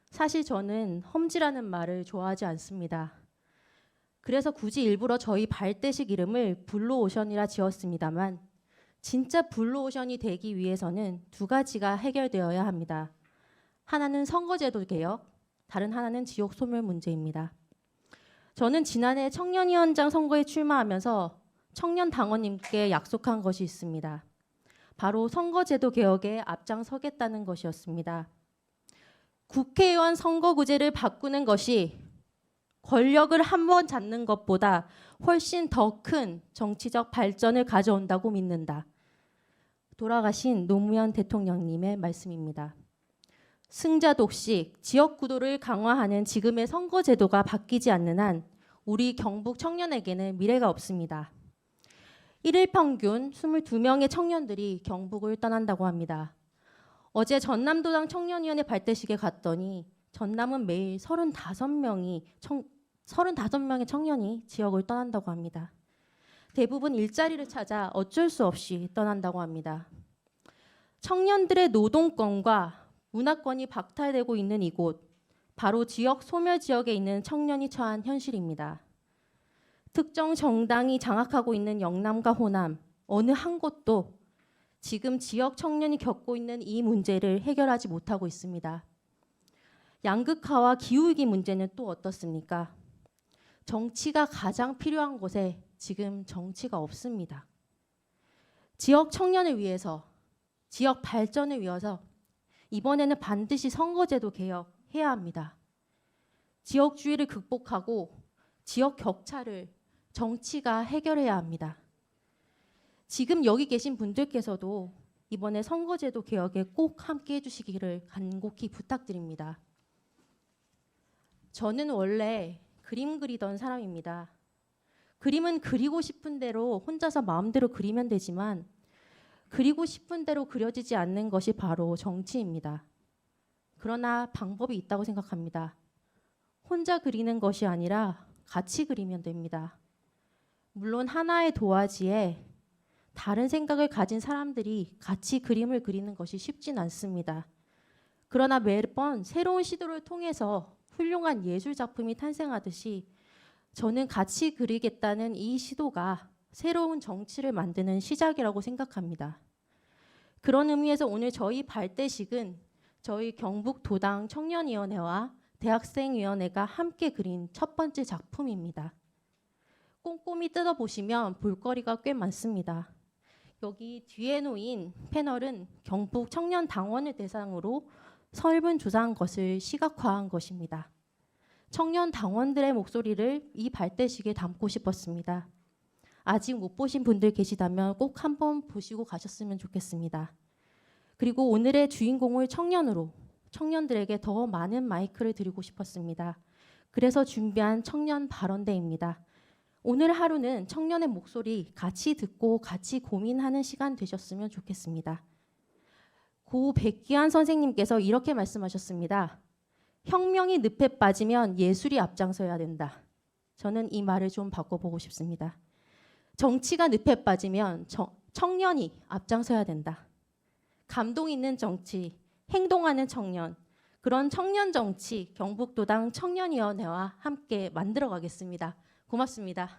사실 저는 험지라는 말을 좋아하지 않습니다. 그래서 굳이 일부러 저희 발대식 이름을 블루오션이라 지었습니다만 진짜 블루오션이 되기 위해서는 두 가지가 해결되어야 합니다. 하나는 선거제도 개혁, 다른 하나는 지역 소멸 문제입니다. 저는 지난해 청년위원장 선거에 출마하면서 청년당원님께 약속한 것이 있습니다. 바로 선거제도 개혁에 앞장서겠다는 것이었습니다. 국회의원 선거구제를 바꾸는 것이 권력을 한 번 잡는 것보다 훨씬 더 큰 정치적 발전을 가져온다고 믿는다. 돌아가신 노무현 대통령님의 말씀입니다. 승자 독식, 지역 구도를 강화하는 지금의 선거제도가 바뀌지 않는 한 우리 경북 청년에게는 미래가 없습니다. 1일 평균 22명의 청년들이 경북을 떠난다고 합니다. 어제 전남도당 청년위원회 발대식에 갔더니 전남은 매일 35명의 청년이 지역을 떠난다고 합니다. 대부분 일자리를 찾아 어쩔 수 없이 떠난다고 합니다. 청년들의 노동권과 문화권이 박탈되고 있는 이곳, 바로 지역 소멸 지역에 있는 청년이 처한 현실입니다. 특정 정당이 장악하고 있는 영남과 호남 어느 한 곳도 지금 지역 청년이 겪고 있는 이 문제를 해결하지 못하고 있습니다. 양극화와 기후위기 문제는 또 어떻습니까? 정치가 가장 필요한 곳에 지금 정치가 없습니다. 지역 청년을 위해서, 지역 발전을 위해서 이번에는 반드시 선거제도 개혁해야 합니다. 지역주의를 극복하고 지역 격차를 정치가 해결해야 합니다. 지금 여기 계신 분들께서도 이번에 선거제도 개혁에 꼭 함께 해주시기를 간곡히 부탁드립니다. 저는 원래 그림 그리던 사람입니다. 그림은 그리고 싶은 대로 혼자서 마음대로 그리면 되지만 그리고 싶은 대로 그려지지 않는 것이 바로 정치입니다. 그러나 방법이 있다고 생각합니다. 혼자 그리는 것이 아니라 같이 그리면 됩니다. 물론 하나의 도화지에 다른 생각을 가진 사람들이 같이 그림을 그리는 것이 쉽진 않습니다. 그러나 매번 새로운 시도를 통해서 훌륭한 예술 작품이 탄생하듯이 저는 같이 그리겠다는 이 시도가 새로운 정치를 만드는 시작이라고 생각합니다. 그런 의미에서 오늘 저희 발대식은 저희 경북도당 청년위원회와 대학생위원회가 함께 그린 첫 번째 작품입니다. 꼼꼼히 뜯어보시면 볼거리가 꽤 많습니다. 여기 뒤에 놓인 패널은 경북 청년당원을 대상으로 설문조사한 것을 시각화한 것입니다. 청년당원들의 목소리를 이 발대식에 담고 싶었습니다. 아직 못 보신 분들 계시다면 꼭 한번 보시고 가셨으면 좋겠습니다. 그리고 오늘의 주인공을 청년으로 청년들에게 더 많은 마이크를 드리고 싶었습니다. 그래서 준비한 청년 발언대입니다. 오늘 하루는 청년의 목소리 같이 듣고 같이 고민하는 시간 되셨으면 좋겠습니다. 고 백기환 선생님께서 이렇게 말씀하셨습니다. 혁명이 늪에 빠지면 예술이 앞장서야 된다. 저는 이 말을 좀 바꿔보고 싶습니다. 정치가 늪에 빠지면 청년이 앞장서야 된다. 감동 있는 정치, 행동하는 청년, 그런 청년 정치 경북도당 청년위원회와 함께 만들어 가겠습니다. 고맙습니다.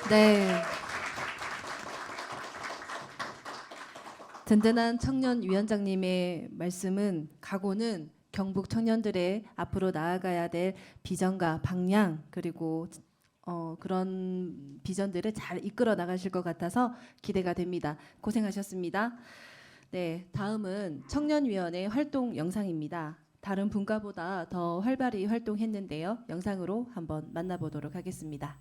네. 든든한 청년위원장님의 말씀은 각오는 경북 청년들의 앞으로 나아가야 될 비전과 방향 그리고 그런 비전들을 잘 이끌어 나가실 것 같아서 기대가 됩니다. 고생하셨습니다. 네, 다음은 청년위원회 활동 영상입니다. 다른 분과보다 더 활발히 활동했는데요. 영상으로 한번 만나보도록 하겠습니다.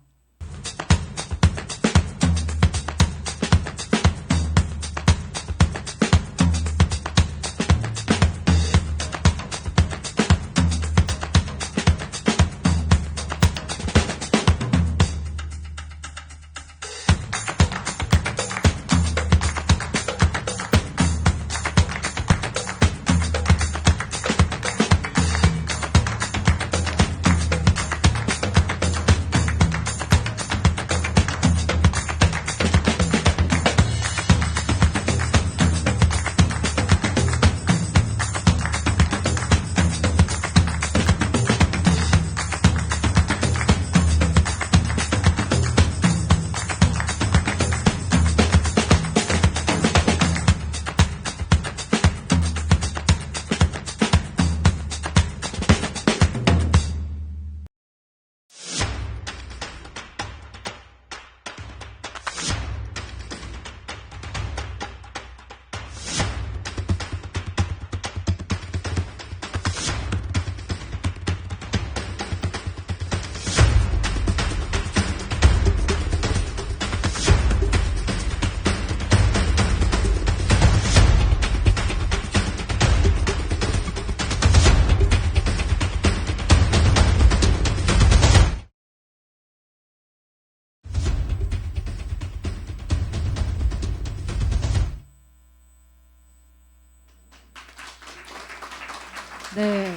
네.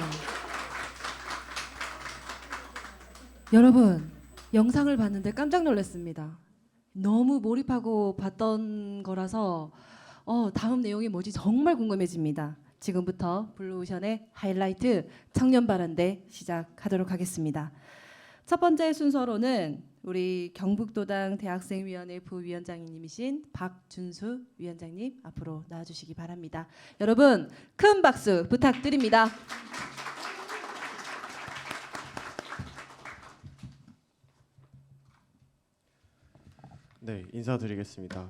여러분, 영상을 봤는데 깜짝 놀랐습니다. 너무 몰입하고 봤던 거라서 다음 내용이 뭐지 정말 궁금해집니다. 지금부터 블루오션의 하이라이트 청년바란대 시작하도록 하겠습니다. 첫 번째 순서로는 우리 경북도당 대학생위원회 부위원장님이신 박준수 위원장님 앞으로 나와주시기 바랍니다. 여러분 큰 박수 부탁드립니다. 네, 인사드리겠습니다.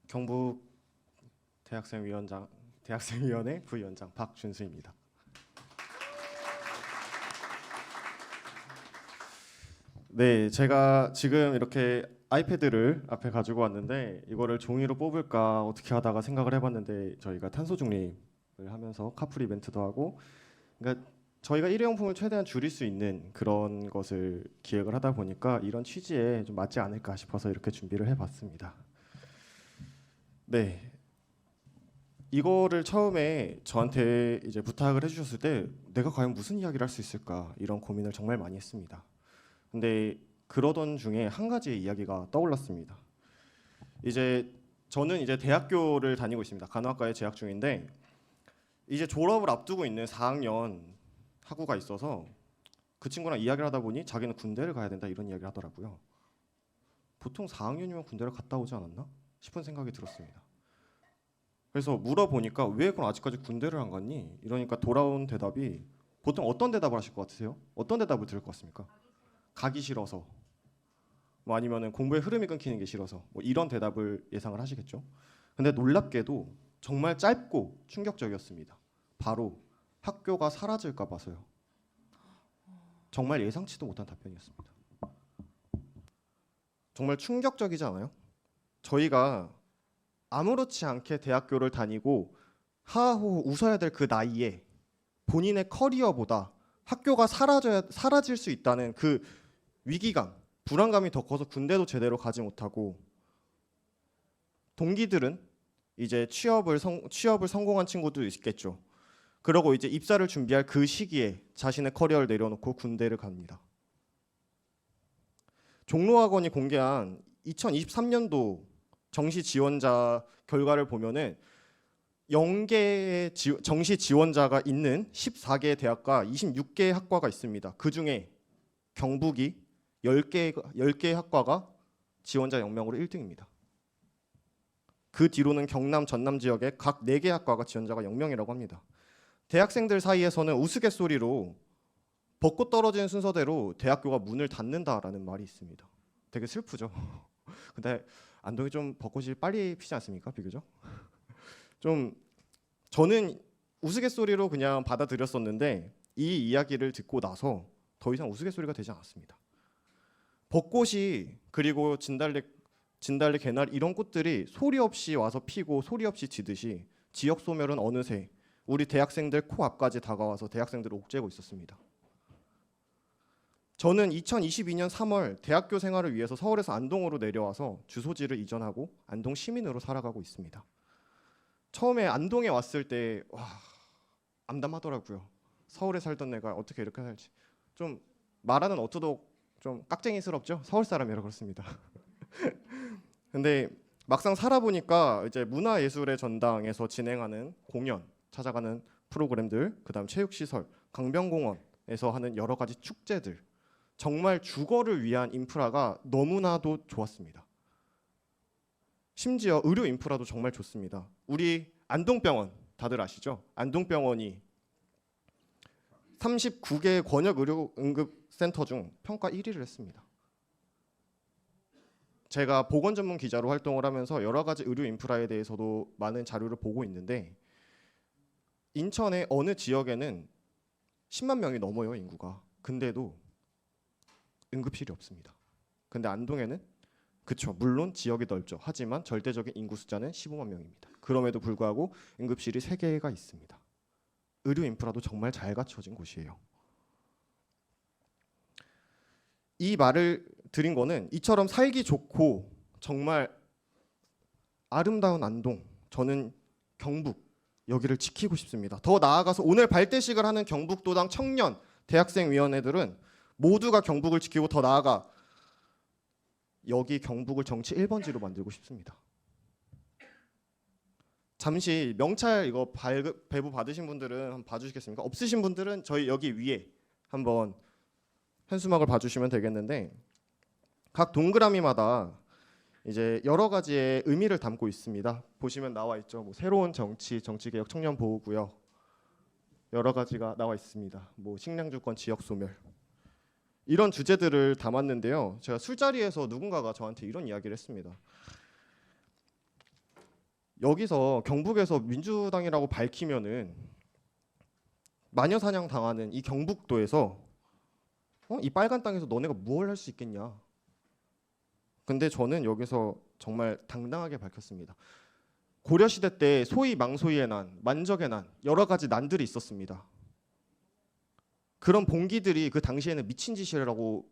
경북 대학생위원회 부위원장 박준수입니다. 네, 제가 지금 이렇게 아이패드를 앞에 가지고 왔는데 이거를 종이로 뽑을까 어떻게 하다가 생각을 해봤는데 저희가 탄소 중립을 하면서 카풀 이벤트도 하고 그러니까 저희가 일회용품을 최대한 줄일 수 있는 그런 것을 기획을 하다 보니까 이런 취지에 좀 맞지 않을까 싶어서 이렇게 준비를 해봤습니다. 네, 이거를 처음에 저한테 이제 부탁을 해주셨을 때 내가 과연 무슨 이야기를 할 수 있을까 이런 고민을 정말 많이 했습니다. 근데 그러던 중에 한 가지의 이야기가 떠올랐습니다. 이제 저는 이제 대학교를 다니고 있습니다. 간호학과에 재학 중인데 이제 졸업을 앞두고 있는 4학년 학우가 있어서 그 친구랑 이야기를 하다 보니 자기는 군대를 가야 된다 이런 이야기를 하더라고요. 보통 4학년이면 군대를 갔다 오지 않았나 싶은 생각이 들었습니다. 그래서 물어보니까 왜 그럼 아직까지 군대를 안 갔니? 이러니까 돌아온 대답이 보통 어떤 대답을 하실 것 같으세요? 어떤 대답을 들을 것 같습니까? 가기 싫어서 뭐 아니면은 공부의 흐름이 끊기는 게 싫어서 뭐 이런 대답을 예상을 하시겠죠. 근데 놀랍게도 정말 짧고 충격적이었습니다. 바로 학교가 사라질까 봐서요. 정말 예상치도 못한 답변이었습니다. 정말 충격적이지 않아요? 저희가 아무렇지 않게 대학교를 다니고 하하호호 웃어야 될 그 나이에 본인의 커리어보다 학교가 사라질 수 있다는 그 위기감, 불안감이 더 커서 군대도 제대로 가지 못하고 동기들은 이제 취업을 성공한 친구도 있겠죠. 그러고 이제 입사를 준비할 그 시기에 자신의 커리어를 내려놓고 군대를 갑니다. 종로학원이 공개한 2023년도 정시 지원자 결과를 보면은 0개의 정시 지원자가 있는 14개의 대학과 26개의 학과가 있습니다. 그중에 경북이 10개의 학과가 지원자 0명으로 1등입니다. 그 뒤로는 경남, 전남 지역의 각 4개 학과가 지원자가 0명이라고 합니다. 대학생들 사이에서는 우스갯소리로 벚꽃 떨어지는 순서대로 대학교가 문을 닫는다라는 말이 있습니다. 되게 슬프죠. 근데 안동이 좀 벚꽃이 빨리 피지 않습니까? 비교적. 좀 저는 우스갯소리로 그냥 받아들였었는데 이 이야기를 듣고 나서 더 이상 우스갯소리가 되지 않았습니다. 벚꽃이 그리고 진달래, 개나리 이런 꽃들이 소리 없이 와서 피고 소리 없이 지듯이 지역 소멸은 어느새 우리 대학생들 코앞까지 다가와서 대학생들을 옥죄고 있었습니다. 저는 2022년 3월 대학교 생활을 위해서 서울에서 안동으로 내려와서 주소지를 이전하고 안동 시민으로 살아가고 있습니다. 처음에 안동에 왔을 때 암담하더라고요. 서울에 살던 내가 어떻게 이렇게 살지. 좀 말하는 어투도 좀 깍쟁이스럽죠. 서울 사람이라 그렇습니다. 근데 막상 살아보니까 이제 문화예술의 전당에서 진행하는 공연, 찾아가는 프로그램들, 그다음 체육시설, 강변공원에서 하는 여러 가지 축제들, 정말 주거를 위한 인프라가 너무나도 좋았습니다. 심지어 의료 인프라도 정말 좋습니다. 우리 안동병원 다들 아시죠? 안동병원이 39개 권역 의료 응급센터 중 평가 1위를 했습니다. 제가 보건 전문 기자로 활동을 하면서 여러 가지 의료 인프라에 대해서도 많은 자료를 보고 있는데 인천의 어느 지역에는 10만 명이 넘어요, 인구가. 근데도 응급실이 없습니다. 근데 안동에는 그쵸, 물론 지역이 넓죠. 하지만 절대적인 인구 숫자는 15만 명입니다. 그럼에도 불구하고 응급실이 3개가 있습니다. 의료 인프라도 정말 잘 갖춰진 곳이에요. 이 말을 드린 거는 이처럼 살기 좋고 정말 아름다운 안동, 저는 경북 여기를 지키고 싶습니다. 더 나아가서 오늘 발대식을 하는 경북도당 청년 대학생위원회들은 모두가 경북을 지키고 더 나아가 여기 경북을 정치 1번지로 만들고 싶습니다. 잠시 명찰 이거 배부 받으신 분들은 한번 봐주시겠습니까? 없으신 분들은 저희 여기 위에 한번 현수막을 봐주시면 되겠는데 각 동그라미마다 이제 여러 가지의 의미를 담고 있습니다. 보시면 나와 있죠. 뭐 새로운 정치, 정치개혁, 청년보호구역 여러 가지가 나와 있습니다. 뭐 식량주권, 지역소멸 이런 주제들을 담았는데요. 제가 술자리에서 누군가가 저한테 이런 이야기를 했습니다. 여기서 경북에서 민주당이라고 밝히면은 마녀사냥 당하는 이 경북도에서 이 빨간 땅에서 너네가 뭘 할 수 있겠냐. 근데 저는 여기서 정말 당당하게 밝혔습니다. 고려시대 때 소위 망소이의 난, 만적의 난 여러 가지 난들이 있었습니다. 그런 봉기들이 그 당시에는 미친 짓이라고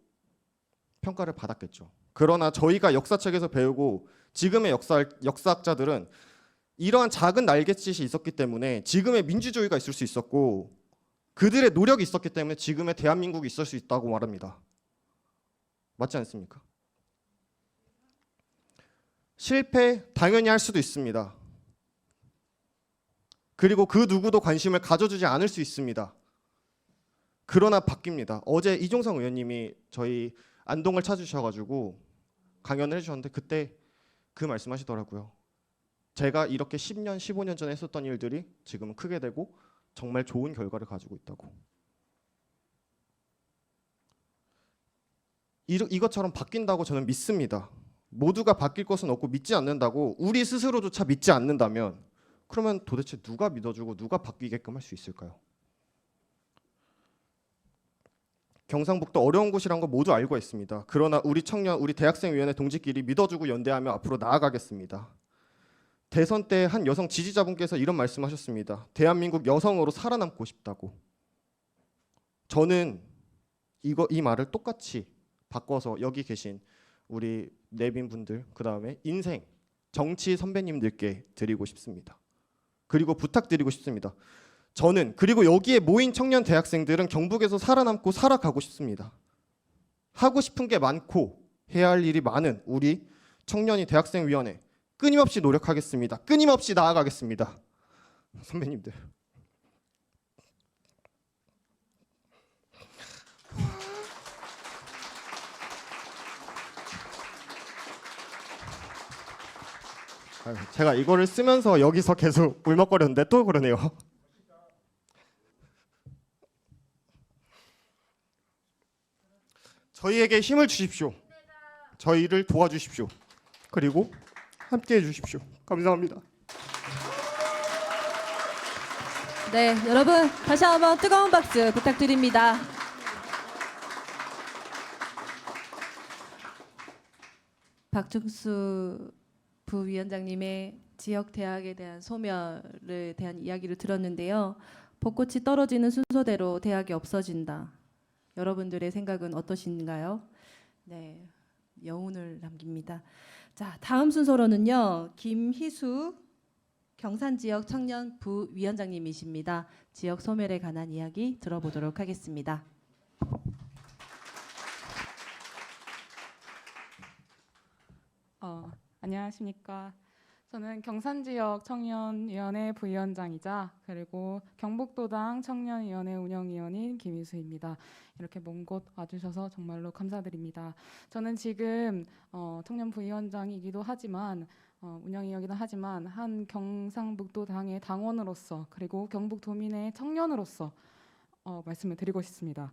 평가를 받았겠죠. 그러나 저희가 역사책에서 배우고 지금의 역사학자들은 이러한 작은 날갯짓이 있었기 때문에 지금의 민주주의가 있을 수 있었고 그들의 노력이 있었기 때문에 지금의 대한민국이 있을 수 있다고 말합니다. 맞지 않습니까? 실패 당연히 할 수도 있습니다. 그리고 그 누구도 관심을 가져주지 않을 수 있습니다. 그러나 바뀝니다. 어제 이종성 의원님이 저희 안동을 찾으셔가지고 강연을 해주셨는데 그때 그 말씀하시더라고요. 제가 이렇게 10년, 15년 전에 했었던 일들이 지금은 크게 되고 정말 좋은 결과를 가지고 있다고. 이것처럼 바뀐다고 저는 믿습니다. 모두가 바뀔 것은 없고 믿지 않는다고 우리 스스로조차 믿지 않는다면 그러면 도대체 누가 믿어주고 누가 바뀌게끔 할 수 있을까요? 경상북도 어려운 곳이란 거 모두 알고 있습니다. 그러나 우리 청년, 우리 대학생위원회 동지끼리 믿어주고 연대하며 앞으로 나아가겠습니다. 대선 때 한 여성 지지자분께서 이런 말씀하셨습니다. 대한민국 여성으로 살아남고 싶다고. 저는 이 말을 똑같이 바꿔서 여기 계신 우리 내빈분들, 그 다음에 인생, 정치 선배님들께 드리고 싶습니다. 그리고 부탁드리고 싶습니다. 저는 그리고 여기에 모인 청년 대학생들은 경북에서 살아남고 살아가고 싶습니다. 하고 싶은 게 많고 해야 할 일이 많은 우리 청년이 대학생위원회 끊임없이 노력하겠습니다. 끊임없이 나아가겠습니다. 선배님들. 제가 이거를 쓰면서 여기서 계속 울먹거렸는데 또 그러네요. 저희에게 힘을 주십시오. 저희를 도와주십시오. 그리고 함께해 주십시오. 감사합니다. 네, 여러분 다시 한번 뜨거운 박수 부탁드립니다. 박중수 부위원장님의 지역 대학에 대한 소멸에 대한 이야기를 들었는데요. 벚꽃이 떨어지는 순서대로 대학이 없어진다. 여러분들의 생각은 어떠신가요? 네, 여운을 남깁니다. 자, 다음 순서로는요. 김희수 경산지역 청년 부위원장님이십니다. 지역 소멸에 관한 이야기 들어보도록 하겠습니다. 안녕하십니까. 저는 경산지역 청년위원회 부위원장이자 그리고 경북도당 청년위원회 운영위원인 김희수입니다. 이렇게 먼 곳 와주셔서 정말로 감사드립니다. 저는 지금 청년 부위원장이기도 하지만 운영위원이기도 하지만 한 경상북도당의 당원으로서 그리고 경북도민의 청년으로서 말씀을 드리고 싶습니다.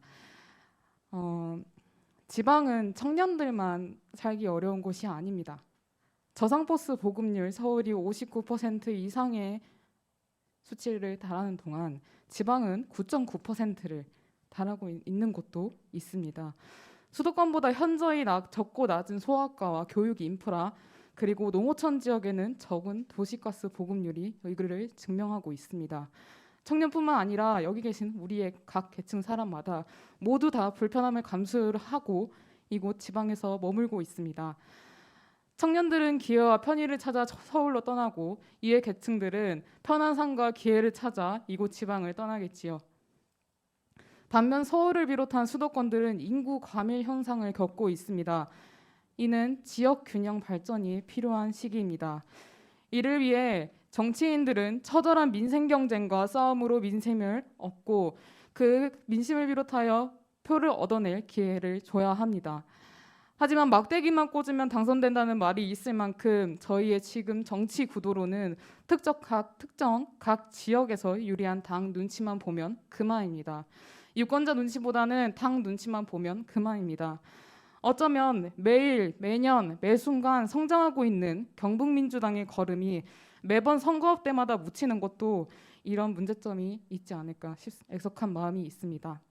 지방은 청년들만 살기 어려운 곳이 아닙니다. 저상버스 보급률 서울이 59% 이상의 수치를 달하는 동안 지방은 9.9%를 달하고 있는 곳도 있습니다. 수도권보다 현저히 적고 낮은 소아과와 교육 인프라 그리고 농어촌 지역에는 적은 도시가스 보급률이 이를 증명하고 있습니다. 청년뿐만 아니라 여기 계신 우리의 각 계층 사람마다 모두 다 불편함을 감수를 하고 이곳 지방에서 머물고 있습니다. 청년들은 기회와 편의를 찾아 서울로 떠나고 이해 계층들은 편한 삶과 기회를 찾아 이곳 지방을 떠나겠지요. 반면 서울을 비롯한 수도권들은 인구 과밀 현상을 겪고 있습니다. 이는 지역 균형 발전이 필요한 시기입니다. 이를 위해 정치인들은 처절한 민생 경쟁과 싸움으로 민심을 얻고 그 민심을 비롯하여 표를 얻어낼 기회를 줘야 합니다. 하지만 막대기만 꽂으면 당선된다는 말이 있을 만큼 저희의 지금 정치 구도로는 특정 각 지역에서 유리한 당 눈치만 보면 그만입니다. 유권자 눈치보다는 당 눈치만 보면 그만입니다. 어쩌면 매일, 매년, 매 순간 성장하고 있는 경북민주당의 걸음이 매번 선거 때마다 묻히는 것도 이런 문제점이 있지 않을까 애석한 마음이 있습니다.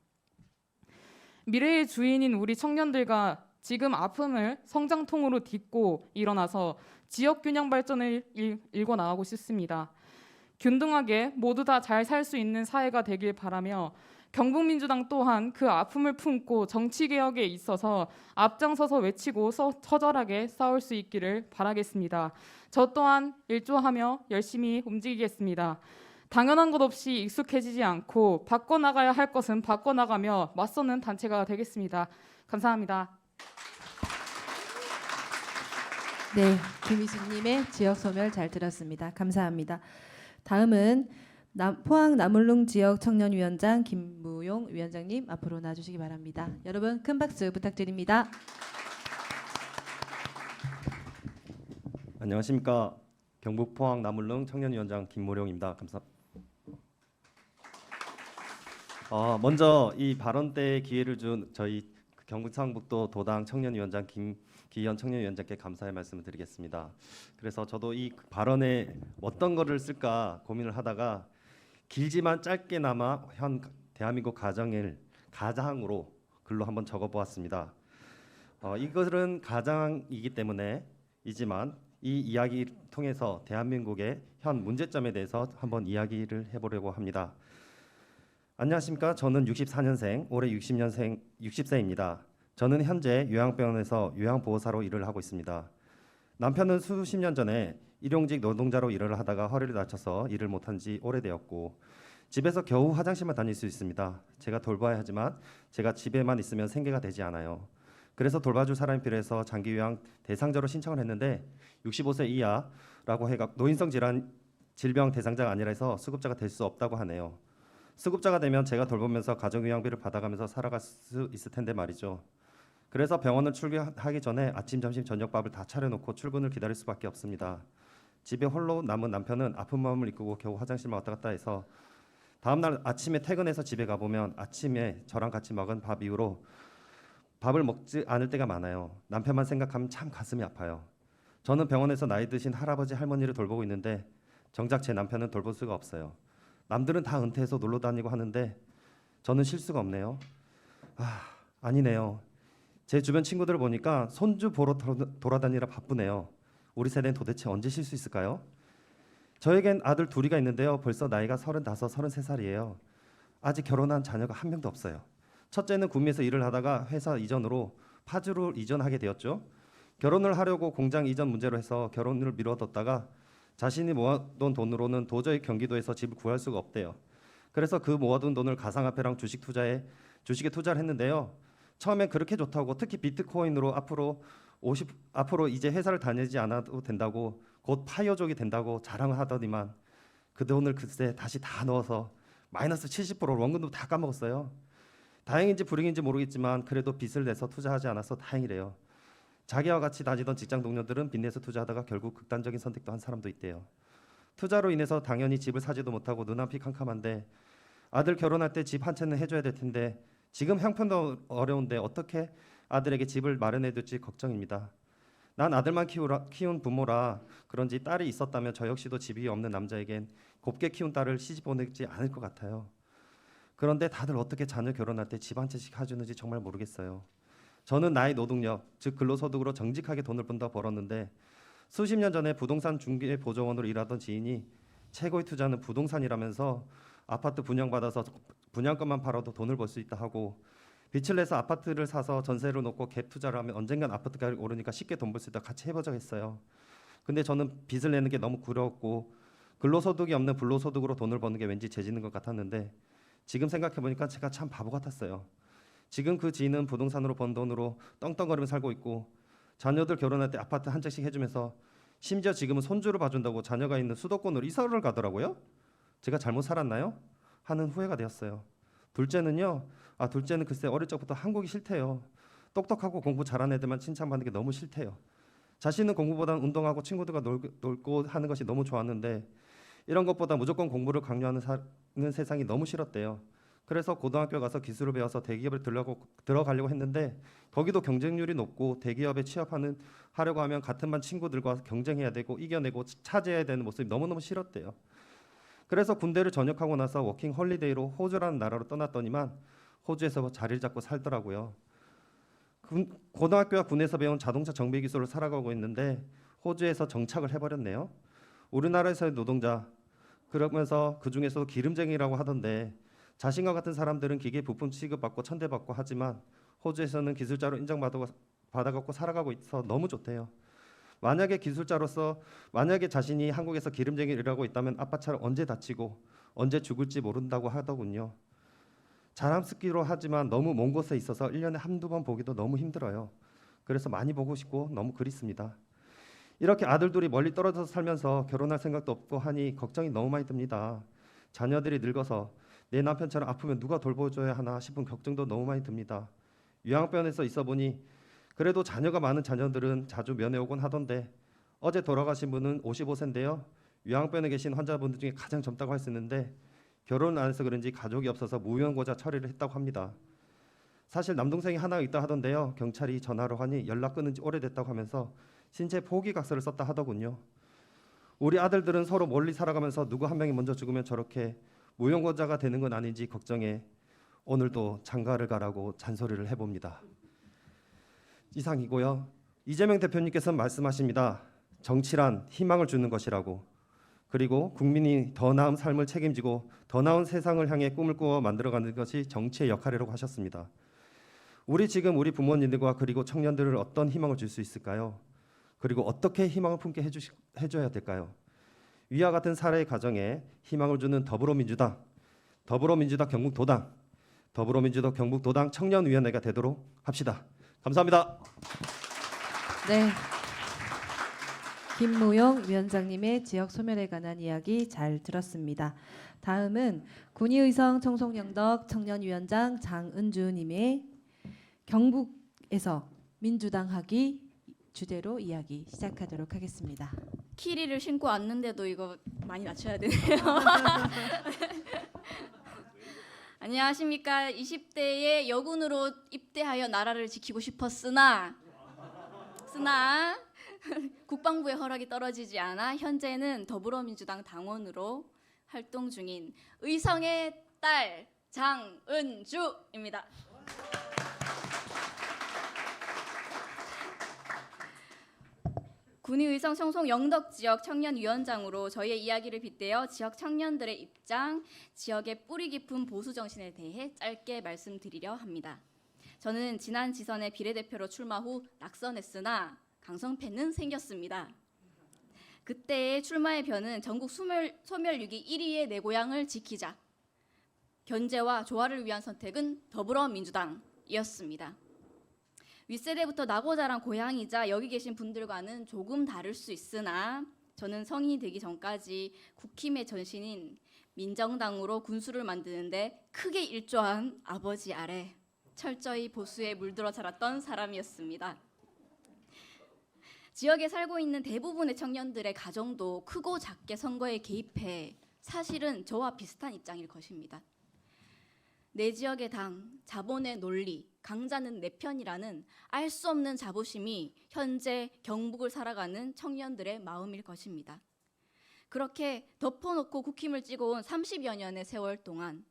미래의 주인인 우리 청년들과 지금 아픔을 성장통으로 딛고 일어나서 지역 균형 발전을 일궈 나가고 싶습니다. 균등하게 모두 다 잘 살 수 있는 사회가 되길 바라며 경북민주당 또한 그 아픔을 품고 정치개혁에 있어서 앞장서서 외치고 처절하게 싸울 수 있기를 바라겠습니다. 저 또한 일조하며 열심히 움직이겠습니다. 당연한 것 없이 익숙해지지 않고 바꿔나가야 할 것은 바꿔나가며 맞서는 단체가 되겠습니다. 감사합니다. 네, 김희수님의 지역 소멸 잘 들었습니다. 감사합니다. 다음은 포항 남울릉 지역 청년위원장 김무용 위원장님 앞으로 나와주시기 바랍니다. 여러분 큰 박수 부탁드립니다. 안녕하십니까. 경북 포항 남울릉 청년위원장 김무룡입니다. 먼저 이 발언 때 기회를 준 저희 경북상북도 도당 청년위원장 김기현 청년위원장께 감사의 말씀을 드리겠습니다. 그래서 저도 이 발언에 어떤 거를 쓸까 고민을 하다가 길지만 짧게나마 현 대한민국 가장으로 글로 한번 적어보았습니다. 이것은 가장이기 때문에이지만 이 이야기를 통해서 대한민국의 현 문제점에 대해서 한번 이야기를 해보려고 합니다. 안녕하십니까. 저는 64년생, 올해 60세입니다. 저는 현재 요양병원에서 요양보호사로 일을 하고 있습니다. 남편은 수십 년 전에 일용직 노동자로 일을 하다가 허리를 다쳐서 일을 못한 지 오래되었고 집에서 겨우 화장실만 다닐 수 있습니다. 제가 돌봐야 하지만 제가 집에만 있으면 생계가 되지 않아요. 그래서 돌봐줄 사람이 필요해서 장기 요양 대상자로 신청을 했는데 65세 이하라고 해가 노인성 질병 대상자가 아니라 해서 수급자가 될 수 없다고 하네요. 수급자가 되면 제가 돌보면서 가정요양비를 받아가면서 살아갈 수 있을 텐데 말이죠. 그래서 병원을 출근하기 전에 아침, 점심, 저녁밥을 다 차려놓고 출근을 기다릴 수밖에 없습니다. 집에 홀로 남은 남편은 아픈 마음을 이끌고 겨우 화장실만 왔다 갔다 해서 다음날 아침에 퇴근해서 집에 가보면 아침에 저랑 같이 먹은 밥 이후로 밥을 먹지 않을 때가 많아요. 남편만 생각하면 참 가슴이 아파요. 저는 병원에서 나이 드신 할아버지 할머니를 돌보고 있는데 정작 제 남편은 돌볼 수가 없어요. 남들은 다 은퇴해서 놀러 다니고 하는데 저는 쉴 수가 없네요. 아니네요. 제 주변 친구들을 보니까 손주 보러 돌아다니라 바쁘네요. 우리 세대는 도대체 언제 쉴 수 있을까요? 저에겐 아들 둘이가 있는데요. 벌써 나이가 35, 33살이에요. 아직 결혼한 자녀가 한 명도 없어요. 첫째는 구미에서 일을 하다가 회사 이전으로 파주로 이전하게 되었죠. 결혼을 하려고 공장 이전 문제로 해서 결혼을 미뤄뒀다가 자신이 모아둔 돈으로는 도저히 경기도에서 집을 구할 수가 없대요. 그래서 그 모아둔 돈을 가상화폐랑 주식에 투자를 했는데요. 처음엔 그렇게 좋다고, 특히 비트코인으로 앞으로 이제 회사를 다니지 않아도 된다고, 곧 파이어족이 된다고 자랑을 하더니만 그 돈을 글쎄 다시 다 넣어서 마이너스 70% 원금도 다 까먹었어요. 다행인지 불행인지 모르겠지만 그래도 빚을 내서 투자하지 않아서 다행이래요. 자기와 같이 다니던 직장 동료들은 빚내서 투자하다가 결국 극단적인 선택도 한 사람도 있대요. 투자로 인해서 당연히 집을 사지도 못하고 눈앞이 캄캄한데 아들 결혼할 때 집 한 채는 해줘야 될 텐데 지금 형편도 어려운데 어떻게 아들에게 집을 마련해둘지 걱정입니다. 난 아들만 키운 부모라 그런지 딸이 있었다면 저 역시도 집이 없는 남자에겐 곱게 키운 딸을 시집 보내지 않을 것 같아요. 그런데 다들 어떻게 자녀 결혼할 때 집 한 채씩 해주는지 정말 모르겠어요. 저는 나의 노동력, 즉 근로소득으로 정직하게 돈을 번다 벌었는데 수십 년 전에 부동산 중개 보조원으로 일하던 지인이 최고의 투자는 부동산이라면서 아파트 분양받아서 분양권만 팔아도 돈을 벌 수 있다 하고 빚을 내서 아파트를 사서 전세로 놓고 갭 투자를 하면 언젠간 아파트 가격이 오르니까 쉽게 돈 벌 수 있다 같이 해보자고 했어요. 근데 저는 빚을 내는 게 너무 두려웠고 근로소득이 없는 불로소득으로 돈을 버는 게 왠지 재지는 것 같았는데 지금 생각해보니까 제가 참 바보 같았어요. 지금 그 지인은 부동산으로 번 돈으로 떵떵거리며 살고 있고 자녀들 결혼할 때 아파트 한 채씩 해주면서 심지어 지금은 손주를 봐준다고 자녀가 있는 수도권으로 이사를 가더라고요. 제가 잘못 살았나요? 하는 후회가 되었어요. 둘째는 글쎄 어릴 적부터 한국이 싫대요. 똑똑하고 공부 잘하는 애들만 칭찬받는 게 너무 싫대요. 자신은 공부보다는 운동하고 친구들과 놀고 하는 것이 너무 좋았는데 이런 것보다 무조건 공부를 강요하는 세상이 너무 싫었대요. 그래서 고등학교 가서 기술을 배워서 대기업에 들어가려고 했는데 거기도 경쟁률이 높고 대기업에 하려고 하면 같은 반 친구들과 경쟁해야 되고 이겨내고 차지해야 되는 모습이 너무너무 싫었대요. 그래서 군대를 전역하고 나서 워킹 홀리데이로 호주라는 나라로 떠났더니만 호주에서 자리를 잡고 살더라고요. 고등학교와 군에서 배운 자동차 정비 기술을 살아가고 있는데 호주에서 정착을 해버렸네요. 우리나라에서의 노동자, 그러면서 그중에서도 기름쟁이라고 하던데 자신과 같은 사람들은 기계 부품 취급받고 천대받고 하지만 호주에서는 기술자로 인정받아갖고 살아가고 있어 너무 좋대요. 만약에 자신이 한국에서 기름쟁이를 일하고 있다면 아빠처럼 언제 다치고 언제 죽을지 모른다고 하더군요. 자랑스럽기로 하지만 너무 먼 곳에 있어서 1년에 한두 번 보기도 너무 힘들어요. 그래서 많이 보고 싶고 너무 그립습니다. 이렇게 아들 둘이 멀리 떨어져서 살면서 결혼할 생각도 없고 하니 걱정이 너무 많이 듭니다. 자녀들이 늙어서 내 남편처럼 아프면 누가 돌봐줘야 하나 싶은 걱정도 너무 많이 듭니다. 요양병원에서 있어 보니 그래도 자녀가 많은 자녀들은 자주 면회 오곤 하던데 어제 돌아가신 분은 55세인데요. 요양병원에 계신 환자분들 중에 가장 젊다고 할 수 있는데 결혼을 안 해서 그런지 가족이 없어서 무연고자 처리를 했다고 합니다. 사실 남동생이 하나 있다 하던데요. 경찰이 전화로 하니 연락 끊은 지 오래됐다고 하면서 신체 포기각서를 썼다 하더군요. 우리 아들들은 서로 멀리 살아가면서 누구 한 명이 먼저 죽으면 저렇게 무연고자가 되는 건 아닌지 걱정해 오늘도 장가를 가라고 잔소리를 해봅니다. 이상이고요. 이재명 대표님께서는 말씀하십니다. 정치란 희망을 주는 것이라고. 그리고 국민이 더 나은 삶을 책임지고 더 나은 세상을 향해 꿈을 꾸어 만들어가는 것이 정치의 역할이라고 하셨습니다. 우리 부모님들과 그리고 청년들을 어떤 희망을 줄 수 있을까요? 그리고 어떻게 희망을 품게 해줘야 될까요? 위와 같은 사례의 가정에 희망을 주는 더불어민주당 경북도당 청년위원회가 되도록 합시다. 감사합니다. 네. 김무용 위원장님의 지역 소멸에 관한 이야기 잘 들었습니다. 다음은 군의의성 청송영덕 청년위원장 장은주님의 경북에서 민주당 하기 주제로 이야기 시작하도록 하겠습니다. 키리를 신고 왔는데도 이거 많이 낮춰야 되네요. 안녕하십니까. 20대에 여군으로 입대하여 나라를 지키고 싶었으나 국방부의 허락이 떨어지지 않아 현재는 더불어민주당 당원으로 활동 중인 의성의 딸 장은주입니다. 군의의성 청송 영덕 지역 청년위원장으로 저희의 이야기를 빗대어 지역 청년들의 입장, 지역의 뿌리 깊은 보수 정신에 대해 짧게 말씀드리려 합니다. 저는 지난 지선에 비례대표로 출마 후 낙선했으나 강성패는 생겼습니다. 그때의 출마의 변은 전국 소멸6기 1위의 내 고향을 지키자, 견제와 조화를 위한 선택은 더불어민주당이었습니다. 윗세대부터 나고 자란 고향이자 여기 계신 분들과는 조금 다를 수 있으나 저는 성인이 되기 전까지 국힘의 전신인 민정당으로 군수를 만드는데 크게 일조한 아버지 아래 철저히 보수에 물들어 자랐던 사람이었습니다. 지역에 살고 있는 대부분의 청년들의 가정도 크고 작게 선거에 개입해 사실은 저와 비슷한 입장일 것입니다. 내 지역의 당, 자본의 논리, 강자는 내 편이라는 알 수 없는 자부심이 현재 경북을 살아가는 청년들의 마음일 것입니다. 그렇게 덮어놓고 국힘을 찍어온 30여 년의 세월 동안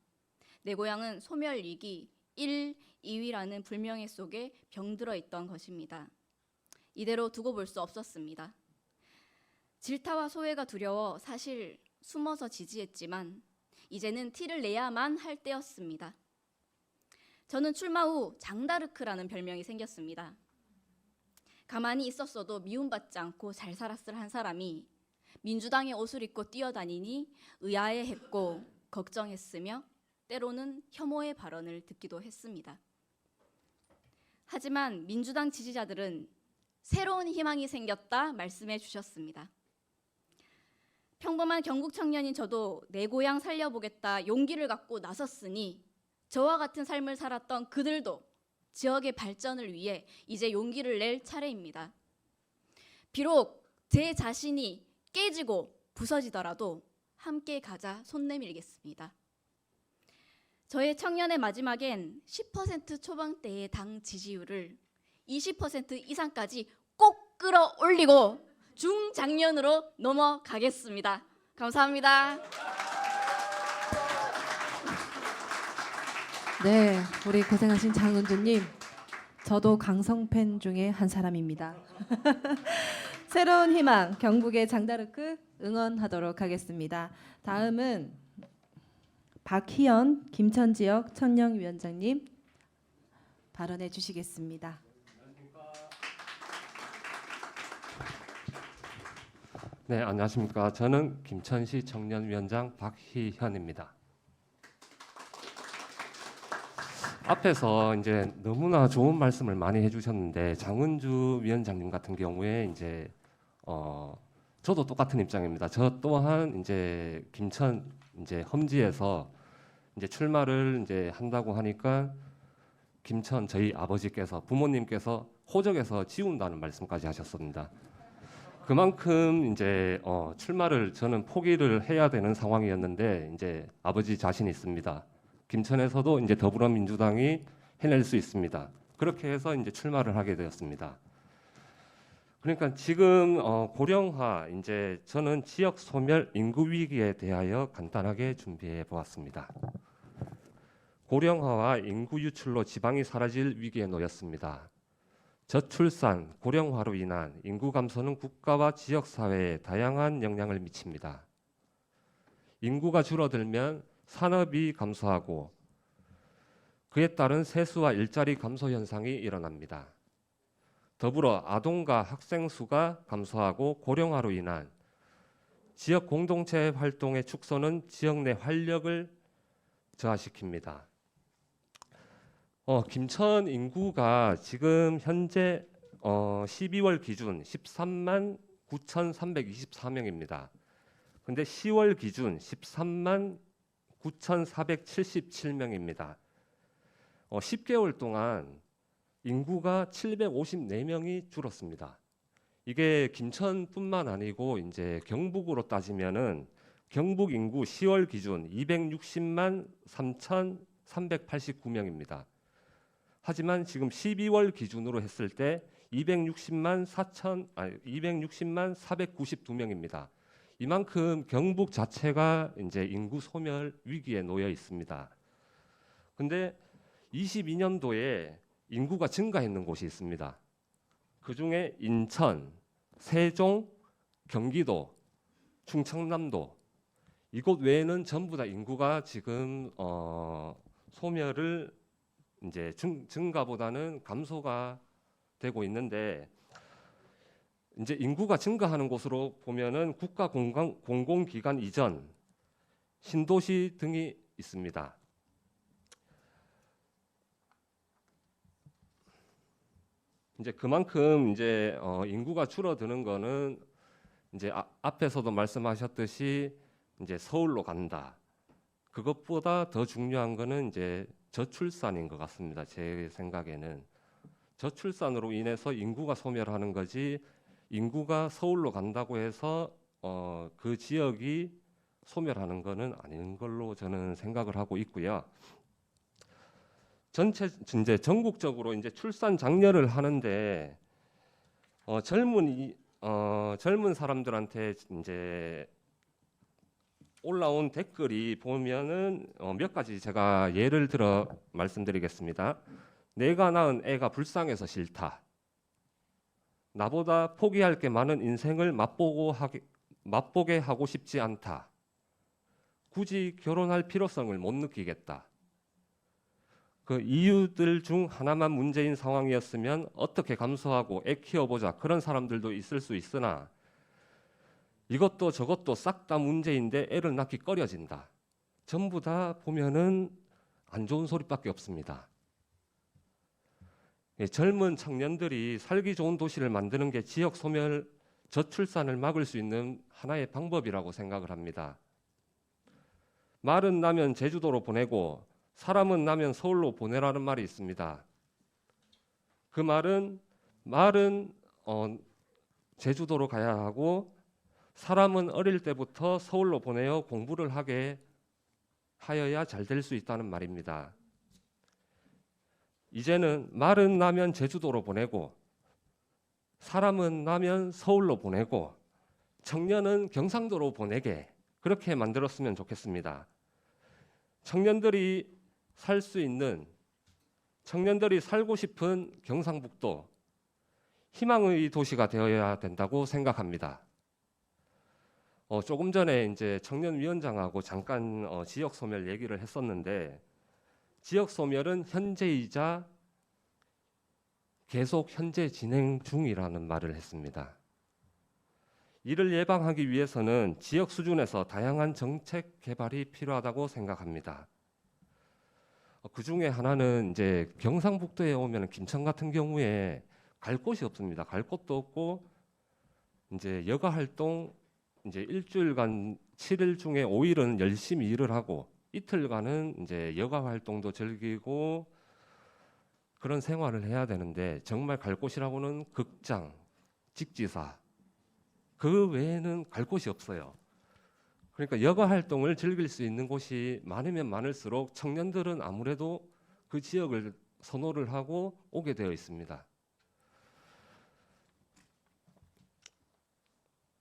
내 고향은 소멸 위기 1, 2위라는 불명예 속에 병들어 있던 것입니다. 이대로 두고 볼 수 없었습니다. 질타와 소외가 두려워 사실 숨어서 지지했지만 이제는 티를 내야만 할 때였습니다. 저는 출마 후 장다르크라는 별명이 생겼습니다. 가만히 있었어도 미움받지 않고 잘 살았을 한 사람이 민주당의 옷을 입고 뛰어다니니 의아해했고 걱정했으며 때로는 혐오의 발언을 듣기도 했습니다. 하지만 민주당 지지자들은 새로운 희망이 생겼다 말씀해 주셨습니다. 평범한 경북 청년인 저도 내 고향 살려보겠다 용기를 갖고 나섰으니 저와 같은 삶을 살았던 그들도 지역의 발전을 위해 이제 용기를 낼 차례입니다. 비록 제 자신이 깨지고 부서지더라도 함께 가자 손 내밀겠습니다. 저의 청년의 마지막엔 10% 초반대의 당 지지율을 20% 이상까지 꼭 끌어올리고 중장년으로 넘어가겠습니다. 감사합니다. 네, 우리 고생하신 장은주님, 저도 강성팬 중에 한 사람입니다. 새로운 희망, 경북의 장다르크 응원하도록 하겠습니다. 다음은 박희연 김천지역 청년위원장님 발언해 주시겠습니다. 네, 안녕하십니까. 저는 김천시 청년위원장 박희현입니다. 앞에서 이제 너무나 좋은 말씀을 많이 해주셨는데 장은주 위원장님 같은 경우에 이제 저도 똑같은 입장입니다. 저 또한 이제 김천 이제 험지에서 이제 출마를 이제 한다고 하니까 김천 저희 아버지께서 부모님께서 호적에서 지운다는 말씀까지 하셨습니다. 그만큼 이제 출마를 저는 포기를 해야 되는 상황이었는데 이제 아버지 자신 있습니다. 김천에서도 이제 더불어민주당이 해낼 수 있습니다. 그렇게 해서 이제 출마를 하게 되었습니다. 그러니까 지금 고령화 이제 저는 지역 소멸 인구 위기에 대하여 간단하게 준비해 보았습니다. 고령화와 인구 유출로 지방이 사라질 위기에 놓였습니다. 저출산, 고령화로 인한 인구 감소는 국가와 지역 사회에 다양한 영향을 미칩니다. 인구가 줄어들면 산업이 감소하고 그에 따른 세수와 일자리 감소 현상이 일어납니다. 더불어 아동과 학생 수가 감소하고 고령화로 인한 지역 공동체 활동의 축소는 지역 내 활력을 저하시킵니다. 김천 인구가 지금 현재 12월 기준 13만 9,324명입니다. 근데 10월 기준 13만 9,477명입니다. 10개월 동안 인구가 754명이 줄었습니다. 이게 김천뿐만 아니고 이제 경북으로 따지면은 경북 인구 10월 기준 260만 3,389명입니다. 하지만 지금 12월 기준으로 했을 때 260만 492명입니다. 이만큼 경북 자체가 이제 인구 소멸 위기에 놓여 있습니다. 근데 22년도에 인구가 증가했는 곳이 있습니다. 그 중에 인천, 세종, 경기도, 충청남도 이곳 외에는 전부 다 인구가 지금 소멸을 이제 증가보다는 감소가 되고 있는데 이제 인구가 증가하는 곳으로 보면은 국가 공공기관 이전, 신도시 등이 있습니다. 이제 그만큼 이제 인구가 줄어드는 거는 이제 앞에서도 말씀하셨듯이 이제 서울로 간다. 그것보다 더 중요한 거는 이제 저출산인 것 같습니다. 제 생각에는 저출산으로 인해서 인구가 소멸하는 거지 인구가 서울로 간다고 해서 그 지역이 소멸하는 거는 아닌 걸로 저는 생각을 하고 있고요. 전체 이제 전국적으로 이제 출산 장려를 하는데 젊은 사람들한테 이제 올라온 댓글이 보면은 몇 가지 제가 예를 들어 말씀드리겠습니다. 내가 낳은 애가 불쌍해서 싫다. 나보다 포기할 게 많은 인생을 맛보게 하고 싶지 않다. 굳이 결혼할 필요성을 못 느끼겠다. 그 이유들 중 하나만 문제인 상황이었으면 어떻게 감수하고 애 키워보자 그런 사람들도 있을 수 있으나 이것도 저것도 싹 다 문제인데 애를 낳기 꺼려진다. 전부 다 보면은 안 좋은 소리밖에 없습니다. 젊은 청년들이 살기 좋은 도시를 만드는 게 지역 소멸, 저출산을 막을 수 있는 하나의 방법이라고 생각을 합니다. 말은 나면 제주도로 보내고 사람은 나면 서울로 보내라는 말이 있습니다. 그 말은 제주도로 가야 하고 사람은 어릴 때부터 서울로 보내어 공부를 하게 하여야 잘 될 수 있다는 말입니다. 이제는 말은 나면 제주도로 보내고 사람은 나면 서울로 보내고 청년은 경상도로 보내게 그렇게 만들었으면 좋겠습니다. 청년들이 살고 싶은 경상북도 희망의 도시가 되어야 된다고 생각합니다. 조금 전에 이제 청년위원장하고 잠깐 지역 소멸 얘기를 했었는데 지역 소멸은 현재이자 계속 현재 진행 중이라는 말을 했습니다. 이를 예방하기 위해서는 지역 수준에서 다양한 정책 개발이 필요하다고 생각합니다. 그 중에 하나는 이제 경상북도에 오면 김천 같은 경우에 갈 곳이 없습니다. 갈 곳도 없고 이제 여가 활동 이제 일주일간 7일 중에 5일은 열심히 일을 하고 이틀간은 이제 여가 활동도 즐기고 그런 생활을 해야 되는데 정말 갈 곳이라고는 극장, 직지사 그 외에는 갈 곳이 없어요. 그러니까 여가 활동을 즐길 수 있는 곳이 많으면 많을수록 청년들은 아무래도 그 지역을 선호를 하고 오게 되어 있습니다.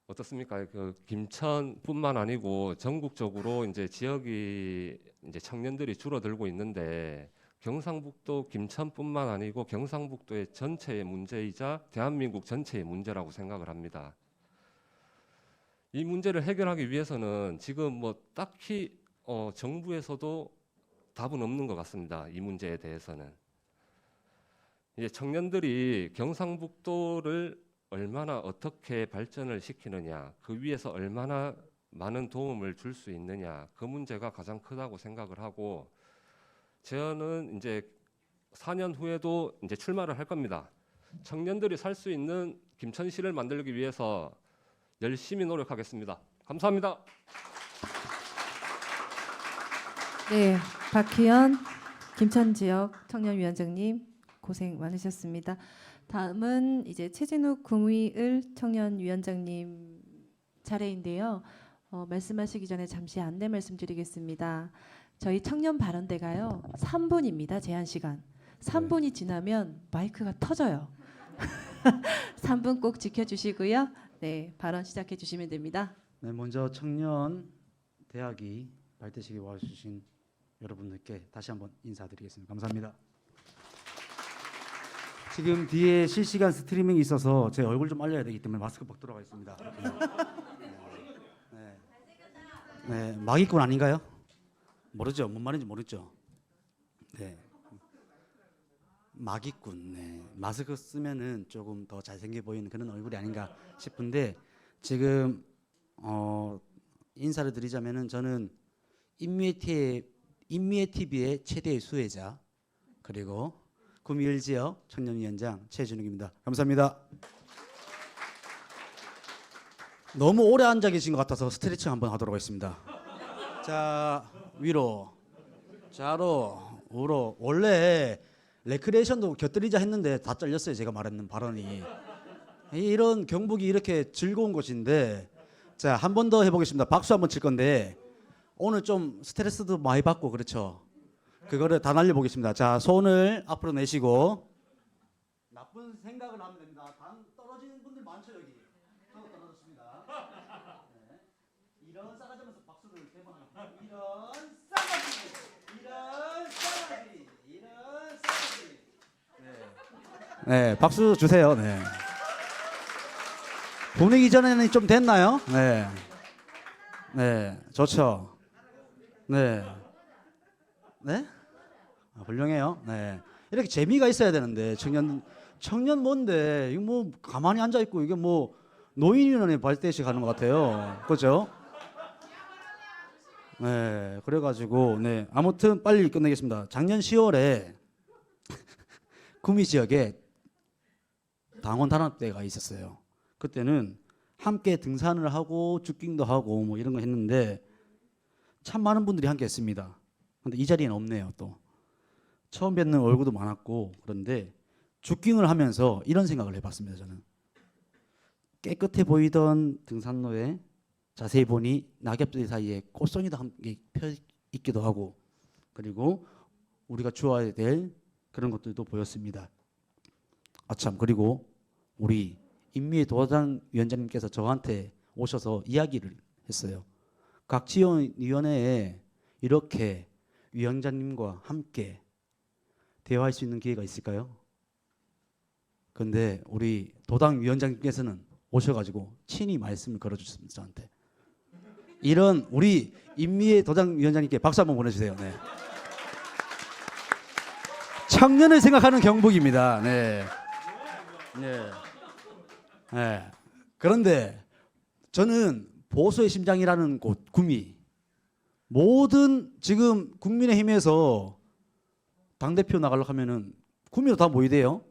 어떻습니까? 그 김천뿐만 아니고 전국적으로 이제 지역이 이제 청년들이 줄어들고 있는데 경상북도 김천뿐만 아니고 경상북도의 전체의 문제이자 대한민국 전체의 문제라고 생각을 합니다. 이 문제를 해결하기 위해서는 지금 뭐 딱히 정부에서도 답은 없는 것 같습니다. 이 문제에 대해서는 이제 청년들이 경상북도를 얼마나 어떻게 발전을 시키느냐, 그 위에서 얼마나 많은 도움을 줄 수 있느냐, 그 문제가 가장 크다고 생각을 하고 저는 이제 4년 후에도 이제 출마를 할 겁니다. 청년들이 살 수 있는 김천시를 만들기 위해서 열심히 노력하겠습니다. 감사합니다. 네, 박희연 김천 지역 청년위원장님 고생 많으셨습니다. 다음은 이제 최진욱 구미을 청년위원장님 차례인데요. 말씀하시기 전에 잠시 안내 말씀드리겠습니다. 저희 청년 발언대가요 3분입니다. 제한 시간. 3분이 지나면 마이크가 터져요. 3분 꼭 지켜주시고요. 네, 발언 시작해 주시면 됩니다. 네, 먼저 청년 대학이 발대식에 와주신 여러분들께 다시 한번 인사드리겠습니다. 감사합니다. 지금 뒤에 실시간 스트리밍이 있어서 제 얼굴 좀 알려야 되기 때문에 마스크 벗 들어가 있습니다. 네, 마기꾼 아닌가요? 모르죠. 뭔 말인지 모르죠. 네, 마기꾼. 네, 마스크 쓰면은 조금 더 잘생겨 보이는 그런 얼굴이 아닌가 싶은데 지금 인사를 드리자면은 저는 인미애 TV의 최대의 수혜자 그리고 구미을 지역 청년위원장 최진욱입니다. 감사합니다. 너무 오래 앉아 계신 것 같아서 스트레칭 한번 하도록 하겠습니다. 자, 위로, 좌로, 우로. 원래 레크레이션도 곁들이자 했는데 다 잘렸어요. 제가 말했는 발언이. 이런 경북이 이렇게 즐거운 곳인데 자, 한 번 더 해보겠습니다. 박수 한번 칠 건데 오늘 좀 스트레스도 많이 받고 그렇죠. 그거를 다 날려보겠습니다. 자, 손을 앞으로 내시고 나쁜 생각을 하면 됩니다. 당 떨어지는 분들 많죠 여기. 저도 떨어졌습니다. 네. 이런 싸가지면서 박수를 세 번 하고 이런 싸가지, 이런 싸가지, 이런 싸가지. 네, 박수 주세요. 네. 분위기 전에는 좀 됐나요? 네. 네, 좋죠. 네. 네? 아, 훌륭해요. 네. 이렇게 재미가 있어야 되는데 청년 뭔데 이거 뭐 가만히 앉아 있고 이게 뭐 노인위원회 발대식 하는 것 같아요. 그렇죠? 네. 그래가지고 네 아무튼 빨리 끝내겠습니다. 작년 10월에 구미 지역에 당원 단합대가 있었어요. 그때는 함께 등산을 하고 주깅도 하고 뭐 이런 거 했는데 참 많은 분들이 함께 했습니다. 근데 이 자리에는 없네요. 또 처음 뵙는 얼굴도 많았고 그런데 주깅을 하면서 이런 생각을 해봤습니다. 저는 깨끗해 보이던 등산로에 자세히 보니 낙엽들 사이에 꽃송이도 함께 펴 있기도 하고 그리고 우리가 주어야 될 그런 것들도 보였습니다. 아참 그리고 우리 인미애 도당 위원장님께서 저한테 오셔서 이야기를 했어요. 각 지원위원회에 이렇게 위원장님과 함께 대화할 수 있는 기회가 있을까요? 그런데 우리 도당 위원장님께서는 오셔가지고 친히 말씀을 걸어주셨습니다. 저한테. 이런 우리 인미애 도당 위원장님께 박수 한번 보내주세요. 네. 청년을 생각하는 경북입니다. 네. 네. 네. 그런데 저는 보수의 심장이라는 곳 구미 모든 지금 국민의힘에서 당대표 나가려고 하면은 구미로 다 모이대요.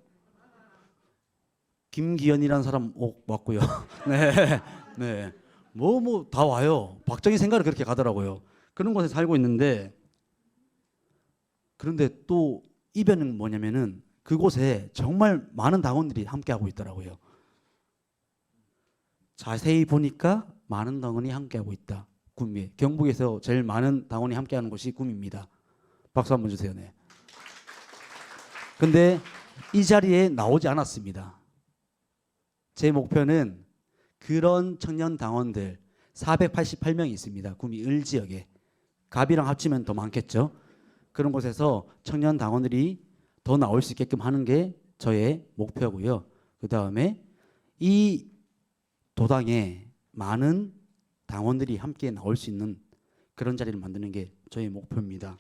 김기현이라는 사람 왔고요. 네. 네. 뭐 다 와요. 박정희 생각을 그렇게 가더라고요. 그런 곳에 살고 있는데 그런데 또 이변은 뭐냐면은 그곳에 정말 많은 당원들이 함께하고 있더라고요. 자세히 보니까 많은 당원이 함께하고 있다. 구미. 경북에서 제일 많은 당원이 함께하는 곳이 구미입니다. 박수 한번 주세요. 네. 근데 이 자리에 나오지 않았습니다. 제 목표는 그런 청년 당원들 488명이 있습니다. 구미 을 지역에. 갑이랑 합치면 더 많겠죠. 그런 곳에서 청년 당원들이 더 나올 수 있게끔 하는 게 저의 목표고요. 그 다음에 이 도당에 많은 당원들이 함께 나올 수 있는 그런 자리를 만드는 게 저의 목표입니다.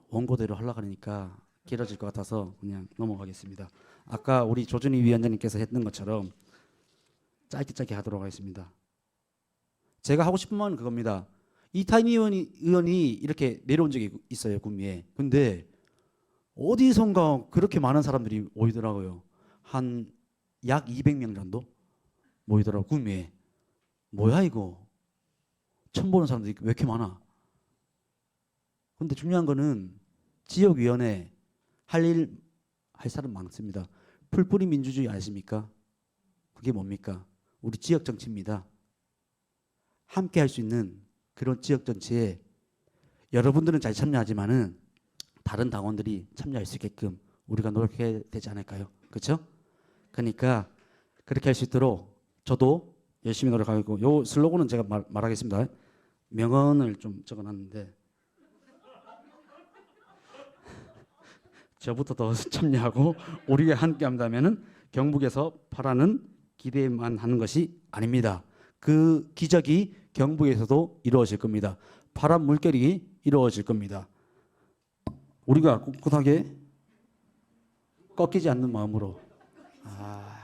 원고대로 하려고 하니까 길어질 것 같아서 그냥 넘어가겠습니다. 아까 우리 조준희 위원장님께서 했던 것처럼 짧게 하도록 하겠습니다. 제가 하고 싶은 말은 그겁니다. 이탄희 의원이 이렇게 내려온 적이 있어요, 구미에. 근데 어디선가 그렇게 많은 사람들이 모이더라고요. 한 약 200명 정도 모이더라고, 구미에. 뭐야 이거? 처음 보는 사람들이 왜 이렇게 많아? 근데 중요한 거는 지역위원회 할 사람 많습니다. 풀뿌리 민주주의 아십니까? 그게 뭡니까? 우리 지역 정치입니다. 함께 할 수 있는 그런 지역 정치에 여러분들은 잘 참여하지만은 다른 당원들이 참여할 수 있게끔 우리가 노력해야 되지 않을까요? 그렇죠? 그러니까 그렇게 할 수 있도록 저도 열심히 노력하고, 요 슬로건은 제가 말하겠습니다. 명언을 좀 적어놨는데 저부터 더 참여하고 우리가 함께 한다면은 경북에서 바라는 기대만 하는 것이 아닙니다. 그 기적이 경북에서도 이루어질 겁니다. 바람 물결이 이루어질 겁니다. 우리가 꿋꿋하게 꺾이지 않는 마음으로,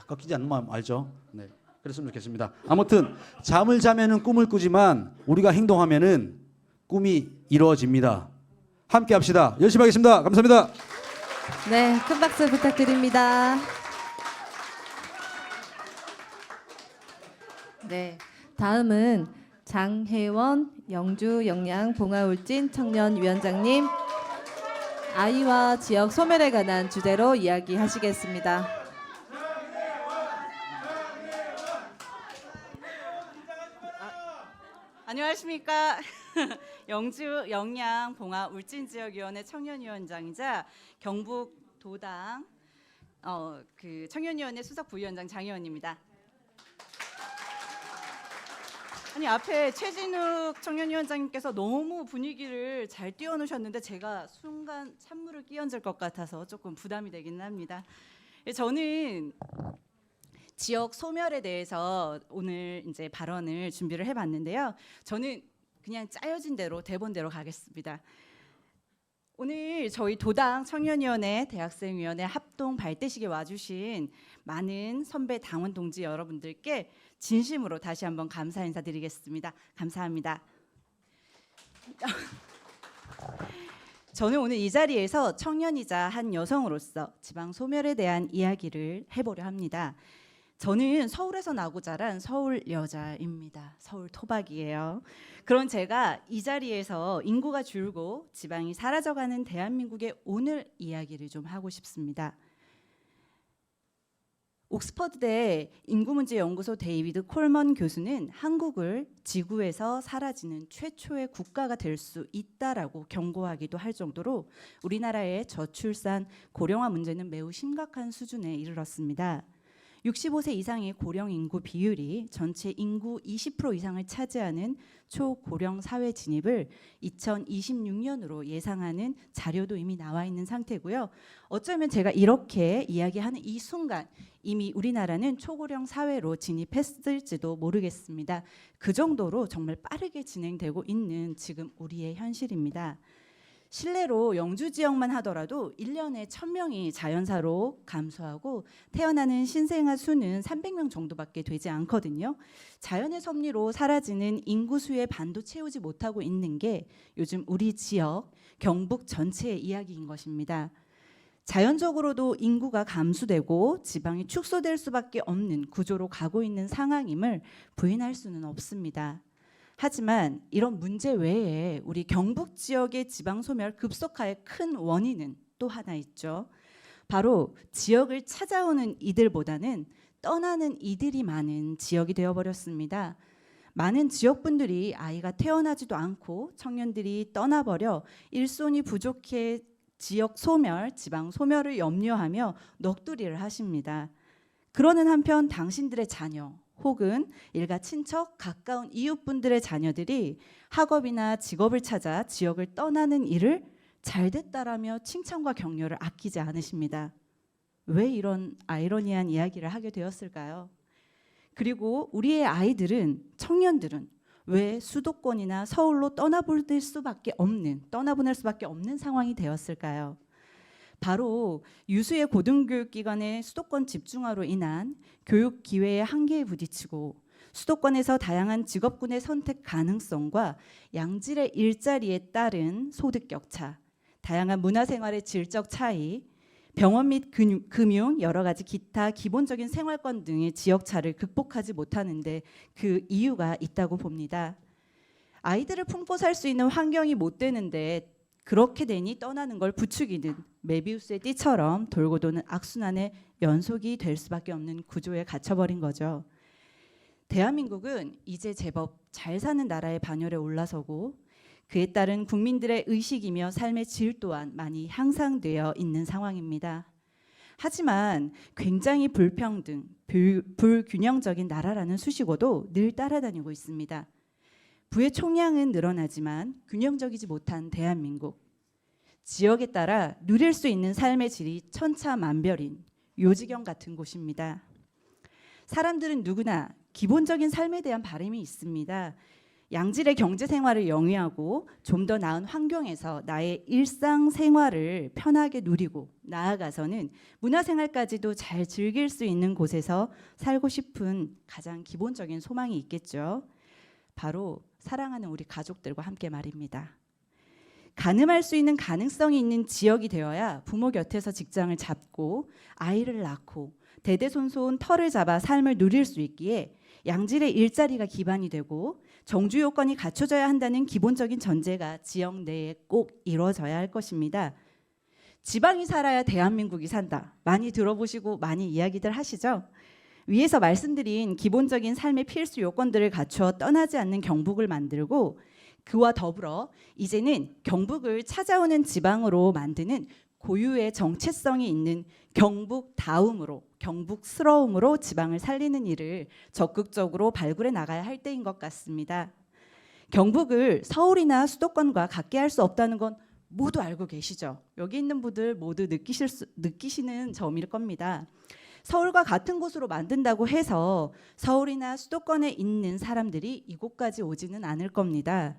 꺾이지 않는 마음 알죠? 네, 그랬으면 좋겠습니다. 아무튼 잠을 자면은 꿈을 꾸지만 우리가 행동하면은 꿈이 이루어집니다. 함께 합시다. 열심히 하겠습니다. 감사합니다. 네, 큰 박수 부탁드립니다. 네, 다음은 장혜원 영주 영양 봉화울진 청년위원장님, 아이와 지역 소멸에 관한 주제로 이야기하시겠습니다. 안녕하십니까. 영주 영양 봉화 울진지역위원회 청년위원장이자 경북 도당 청년위원회 수석 부위원장 장혜원입니다. 아니, 앞에 최진욱 청년위원장님께서 너무 분위기를 잘 띄워놓으셨는데 제가 순간 찬물을 끼얹을 것 같아서 조금 부담이 되기는 합니다. 저는 지역 소멸에 대해서 오늘 이제 발언을 준비를 해봤는데요. 저는 그냥 짜여진 대로 대본대로 가겠습니다. 오늘 저희 도당 청년위원회 대학생위원회 합동 발대식에 와주신 많은 선배 당원 동지 여러분들께 진심으로 다시 한번 감사 인사드리겠습니다. 감사합니다. 저는 오늘 이 자리에서 청년이자 한 여성으로서 지방 소멸에 대한 이야기를 해보려 합니다. 저는 서울에서 나고 자란 서울 여자입니다. 서울 토박이에요. 그런 제가 이 자리에서 인구가 줄고 지방이 사라져가는 대한민국의 오늘 이야기를 좀 하고 싶습니다. 옥스퍼드대 인구문제연구소 데이비드 콜먼 교수는 한국을 지구에서 사라지는 최초의 국가가 될 수 있다라고 경고하기도 할 정도로 우리나라의 저출산 고령화 문제는 매우 심각한 수준에 이르렀습니다. 65세 이상의 고령 인구 비율이 전체 인구 20% 이상을 차지하는 초고령 사회 진입을 2026년으로 예상하는 자료도 이미 나와 있는 상태고요. 어쩌면 제가 이렇게 이야기하는 이 순간 이미 우리나라는 초고령 사회로 진입했을지도 모르겠습니다. 그 정도로 정말 빠르게 진행되고 있는 지금 우리의 현실입니다. 실례로 영주 지역만 하더라도 1년에 1000명이 자연사로 감소하고 태어나는 신생아 수는 300명 정도밖에 되지 않거든요. 자연의 섭리로 사라지는 인구수의 반도 채우지 못하고 있는 게 요즘 우리 지역, 경북 전체의 이야기인 것입니다. 자연적으로도 인구가 감소되고 지방이 축소될 수밖에 없는 구조로 가고 있는 상황임을 부인할 수는 없습니다. 하지만 이런 문제 외에 우리 경북 지역의 지방 소멸 급속화의 큰 원인은 또 하나 있죠. 바로 지역을 찾아오는 이들보다는 떠나는 이들이 많은 지역이 되어버렸습니다. 많은 지역분들이 아이가 태어나지도 않고 청년들이 떠나버려 일손이 부족해 지역 소멸, 지방 소멸을 염려하며 넋두리를 하십니다. 그러는 한편 당신들의 자녀 혹은 일가 친척, 가까운 이웃분들의 자녀들이 학업이나 직업을 찾아 지역을 떠나는 일을 잘됐다라며 칭찬과 격려를 아끼지 않으십니다. 왜 이런 아이러니한 이야기를 하게 되었을까요? 그리고 우리의 아이들은, 청년들은 왜 수도권이나 서울로 떠나보낼 수밖에 없는 상황이 되었을까요? 바로 유수의 고등교육기관의 수도권 집중화로 인한 교육 기회의 한계에 부딪히고 수도권에서 다양한 직업군의 선택 가능성과 양질의 일자리에 따른 소득 격차, 다양한 문화생활의 질적 차이, 병원 및 금융, 여러 가지 기타 기본적인 생활권 등의 지역 차를 극복하지 못하는데 그 이유가 있다고 봅니다. 아이들을 품고 살 수 있는 환경이 못 되는데 그렇게 되니 떠나는 걸 부추기는 메비우스의 띠처럼 돌고 도는 악순환의 연속이 될 수밖에 없는 구조에 갇혀버린 거죠. 대한민국은 이제 제법 잘 사는 나라의 반열에 올라서고 그에 따른 국민들의 의식이며 삶의 질 또한 많이 향상되어 있는 상황입니다. 하지만 굉장히 불평등, 불균형적인 나라라는 수식어도 늘 따라다니고 있습니다. 부의 총량은 늘어나지만 균형적이지 못한 대한민국. 지역에 따라 누릴 수 있는 삶의 질이 천차만별인 요지경 같은 곳입니다. 사람들은 누구나 기본적인 삶에 대한 바람이 있습니다. 양질의 경제 생활을 영위하고 좀 더 나은 환경에서 나의 일상 생활을 편하게 누리고 나아가서는 문화 생활까지도 잘 즐길 수 있는 곳에서 살고 싶은 가장 기본적인 소망이 있겠죠. 바로 사랑하는 우리 가족들과 함께 말입니다. 가늠할 수 있는 가능성이 있는 지역이 되어야 부모 곁에서 직장을 잡고 아이를 낳고 대대손손 터를 잡아 삶을 누릴 수 있기에 양질의 일자리가 기반이 되고 정주 요건이 갖춰져야 한다는 기본적인 전제가 지역 내에 꼭 이루어져야 할 것입니다. 지방이 살아야 대한민국이 산다. 많이 들어보시고 많이 이야기들 하시죠? 위에서 말씀드린 기본적인 삶의 필수 요건들을 갖춰 떠나지 않는 경북을 만들고 그와 더불어 이제는 경북을 찾아오는 지방으로 만드는 고유의 정체성이 있는 경북다움으로, 경북스러움으로 지방을 살리는 일을 적극적으로 발굴해 나가야 할 때인 것 같습니다. 경북을 서울이나 수도권과 같게 할 수 없다는 건 모두 알고 계시죠? 여기 있는 분들 모두 느끼시는 점일 겁니다. 서울과 같은 곳으로 만든다고 해서 서울이나 수도권에 있는 사람들이 이곳까지 오지는 않을 겁니다.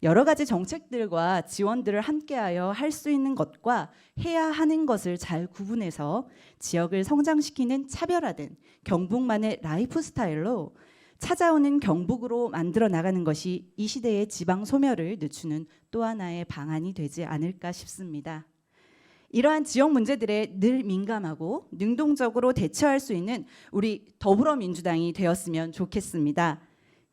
여러 가지 정책들과 지원들을 함께하여 할 수 있는 것과 해야 하는 것을 잘 구분해서 지역을 성장시키는 차별화된 경북만의 라이프 스타일로 찾아오는 경북으로 만들어 나가는 것이 이 시대의 지방 소멸을 늦추는 또 하나의 방안이 되지 않을까 싶습니다. 이러한 지역 문제들에 늘 민감하고 능동적으로 대처할 수 있는 우리 더불어민주당이 되었으면 좋겠습니다.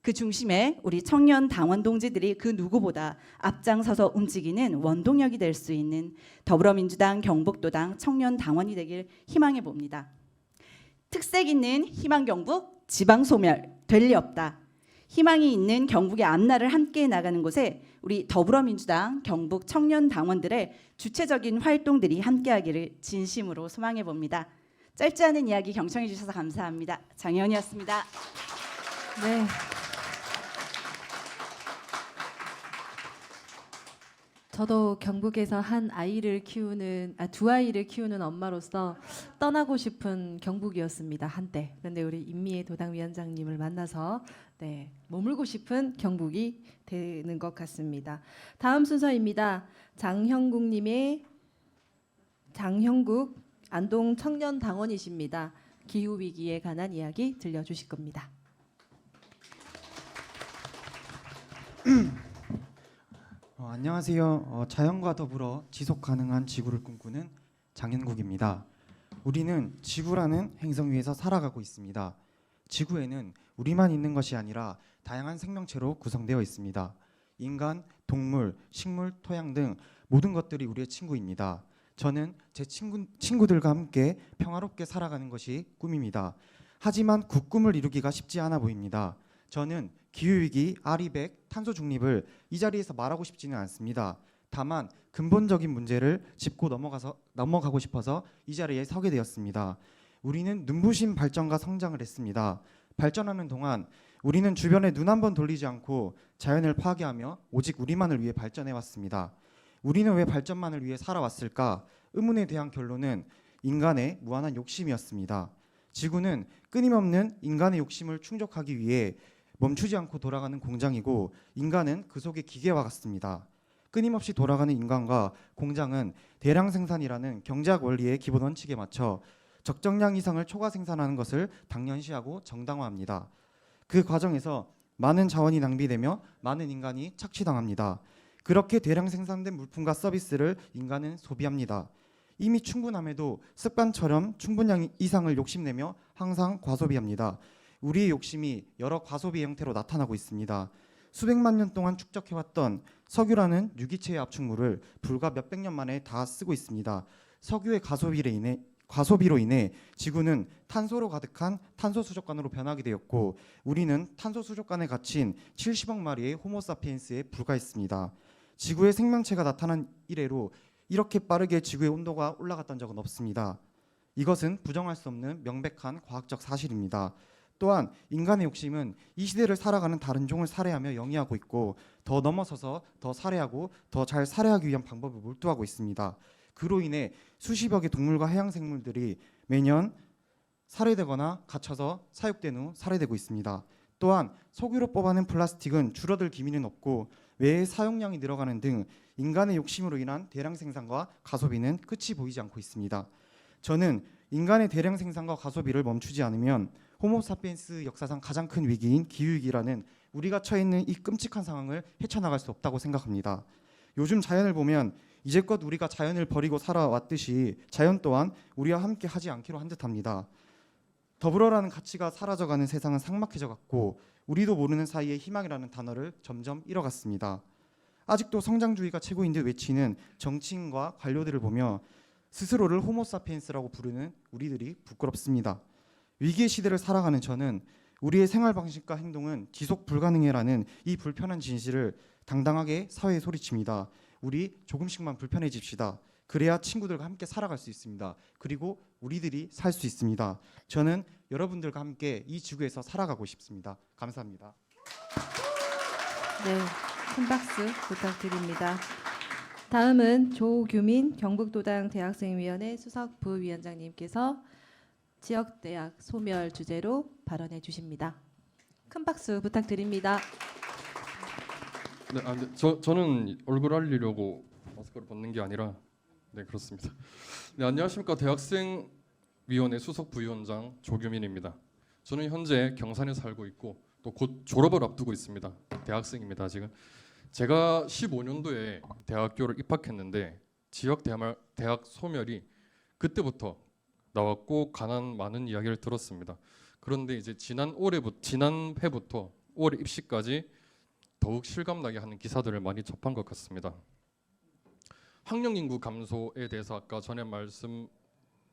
그 중심에 우리 청년 당원 동지들이 그 누구보다 앞장서서 움직이는 원동력이 될 수 있는 더불어민주당 경북도당 청년 당원이 되길 희망해 봅니다. 특색 있는 희망 경북 지방 소멸 될 리 없다. 희망이 있는 경북의 앞날을 함께 나가는 곳에 우리 더불어민주당 경북 청년 당원들의 주체적인 활동들이 함께하기를 진심으로 소망해 봅니다. 짧지 않은 이야기 경청해 주셔서 감사합니다. 장혜원이었습니다. 네. 저도 경북에서 두 아이를 키우는 엄마로서 떠나고 싶은 경북이었습니다 한때. 그런데 우리 임미애 도당위원장님을 만나서 머물고 싶은 경북이 되는 것 같습니다. 다음 순서입니다. 장형국 안동 청년 당원이십니다. 기후 위기에 관한 이야기 들려주실 겁니다. 안녕하세요. 자연과 더불어 지속 가능한 지구를 꿈꾸는 장현국입니다. 우리는 지구라는 행성 위에서 살아가고 있습니다. 지구에는 우리만 있는 것이 아니라 다양한 생명체로 구성되어 있습니다. 인간, 동물, 식물, 토양 등 모든 것들이 우리의 친구입니다. 저는 제 친구들과 함께 평화롭게 살아가는 것이 꿈입니다. 하지만 그 꿈을 이루기가 쉽지 않아 보입니다. 저는 기후위기, 아리백, 탄소 중립을 이 자리에서 말하고 싶지는 않습니다. 다만 근본적인 문제를 짚고 넘어가고 싶어서 이 자리에 서게 되었습니다. 우리는 눈부신 발전과 성장을 했습니다. 발전하는 동안 우리는 주변에 눈 한 번 돌리지 않고 자연을 파괴하며 오직 우리만을 위해 발전해왔습니다. 우리는 왜 발전만을 위해 살아왔을까? 의문에 대한 결론은 인간의 무한한 욕심이었습니다. 지구는 끊임없는 인간의 욕심을 충족하기 위해 멈추지 않고 돌아가는 공장이고 인간은 그 속의 기계와 같습니다. 끊임없이 돌아가는 인간과 공장은 대량 생산이라는 경제학 원리의 기본 원칙에 맞춰 적정량 이상을 초과 생산하는 것을 당연시하고 정당화합니다. 그 과정에서 많은 자원이 낭비되며 많은 인간이 착취당합니다. 그렇게 대량 생산된 물품과 서비스를 인간은 소비합니다. 이미 충분함에도 습관처럼 충분량 이상을 욕심내며 항상 과소비합니다. 우리의 욕심이 여러 과소비 형태로 나타나고 있습니다. 수백만 년 동안 축적해왔던 석유라는 유기체의 압축물을 불과 몇백 년 만에 다 쓰고 있습니다. 석유의 과소비로 인해 지구는 탄소로 가득한 탄소 수족관으로 변하게 되었고 우리는 탄소 수족관에 갇힌 70억 마리의 호모사피엔스에 불과했습니다. 지구의 생명체가 나타난 이래로 이렇게 빠르게 지구의 온도가 올라갔던 적은 없습니다. 이것은 부정할 수 없는 명백한 과학적 사실입니다. 또한 인간의 욕심은 이 시대를 살아가는 다른 종을 살해하며 영위하고 있고 더 넘어서서 더 살해하고 더 잘 살해하기 위한 방법을 몰두하고 있습니다. 그로 인해 수십여 개 동물과 해양 생물들이 매년 살해되거나 갇혀서 사육된 후 살해되고 있습니다. 또한 석유로 뽑아낸 플라스틱은 줄어들 기미는 없고 외의 사용량이 늘어가는 등 인간의 욕심으로 인한 대량 생산과 가소비는 끝이 보이지 않고 있습니다. 저는 인간의 대량 생산과 가소비를 멈추지 않으면 호모사피엔스 역사상 가장 큰 위기인 기후위기라는 우리가 처해 있는 이 끔찍한 상황을 헤쳐나갈 수 없다고 생각합니다. 요즘 자연을 보면 이제껏 우리가 자연을 버리고 살아왔듯이 자연 또한 우리와 함께 하지 않기로 한 듯합니다. 더불어라는 가치가 사라져가는 세상은 삭막해져 갔고 우리도 모르는 사이에 희망이라는 단어를 점점 잃어갔습니다. 아직도 성장주의가 최고인 듯 외치는 정치인과 관료들을 보며 스스로를 호모사피엔스라고 부르는 우리들이 부끄럽습니다. 위기의 시대를 살아가는 저는 우리의 생활 방식과 행동은 지속 불가능해라는 이 불편한 진실을 당당하게 사회에 소리칩니다. 우리 조금씩만 불편해집시다. 그래야 친구들과 함께 살아갈 수 있습니다. 그리고 우리들이 살 수 있습니다. 저는 여러분들과 함께 이 지구에서 살아가고 싶습니다. 감사합니다. 네, 큰 박수 부탁드립니다. 다음은 조규민 경북도당 대학생위원회 수석 부위원장님께서 지역대학 소멸 주제로 발언해 주십니다. 큰 박수 부탁드립니다. 네, 저는 얼굴 알리려고 마스크를 벗는 게 아니라 네 그렇습니다. 네 안녕하십니까 대학생위원회 수석 부위원장 조규민입니다. 저는 현재 경산에 살고 있고 또 곧 졸업을 앞두고 있습니다. 대학생입니다 지금. 제가 15년도에 대학교를 입학했는데 지역 대학 소멸이 그때부터 나왔고 가난 많은 이야기를 들었습니다. 그런데 이제 지난 해부터 올해 입시까지 더욱 실감나게 하는 기사들을 많이 접한 것 같습니다. 학령 인구 감소에 대해서 아까 전에 말씀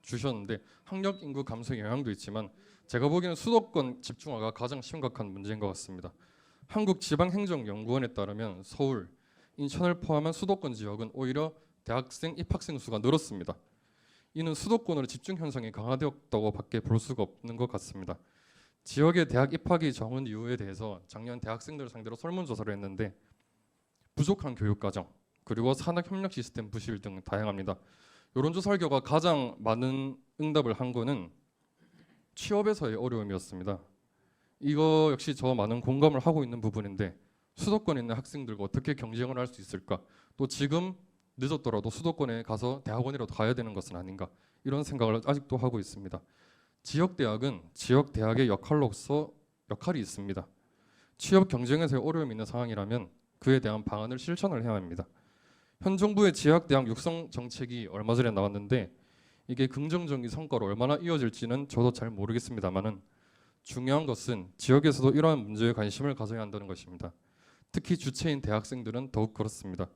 주셨는데 학령 인구 감소의 영향도 있지만 제가 보기에는 수도권 집중화가 가장 심각한 문제인 것 같습니다. 한국지방행정연구원에 따르면 서울, 인천을 포함한 수도권 지역은 오히려 대학생 입학생 수가 늘었습니다. 이는 수도권으로 집중 현상이 강화되었다고 밖에 볼 수가 없는 것 같습니다. 지역의 대학 입학이 적은 이유에 대해서 작년 대학생들을 상대로 설문조사를 했는데 부족한 교육과정 그리고 산학협력 시스템 부실 등 다양합니다. 여론조사 결과 가장 많은 응답을 한 거는 취업에서의 어려움이었습니다. 이거 역시 저 많은 공감을 하고 있는 부분인데 수도권에 있는 학생들과 어떻게 경쟁을 할 수 있을까? 또 지금 늦었더라도 수도권에 가서 대학원이라도 가야 되는 것은 아닌가? 이런 생각을 아직도 하고 있습니다. 지역대학은 지역대학의 역할이 있습니다. 취업 경쟁에서의 어려움이 있는 상황이라면 그에 대한 방안을 실천을 해야 합니다. 현 정부의 지역대학 육성 정책이 얼마 전에 나왔는데 이게 긍정적인 성과로 얼마나 이어질지는 저도 잘 모르겠습니다만은 중요한 것은 지역에서도 이러한 문제에 관심을 가져야 한다는 것입니다. 특히 주체인 대학생들은 더욱 그렇습니다.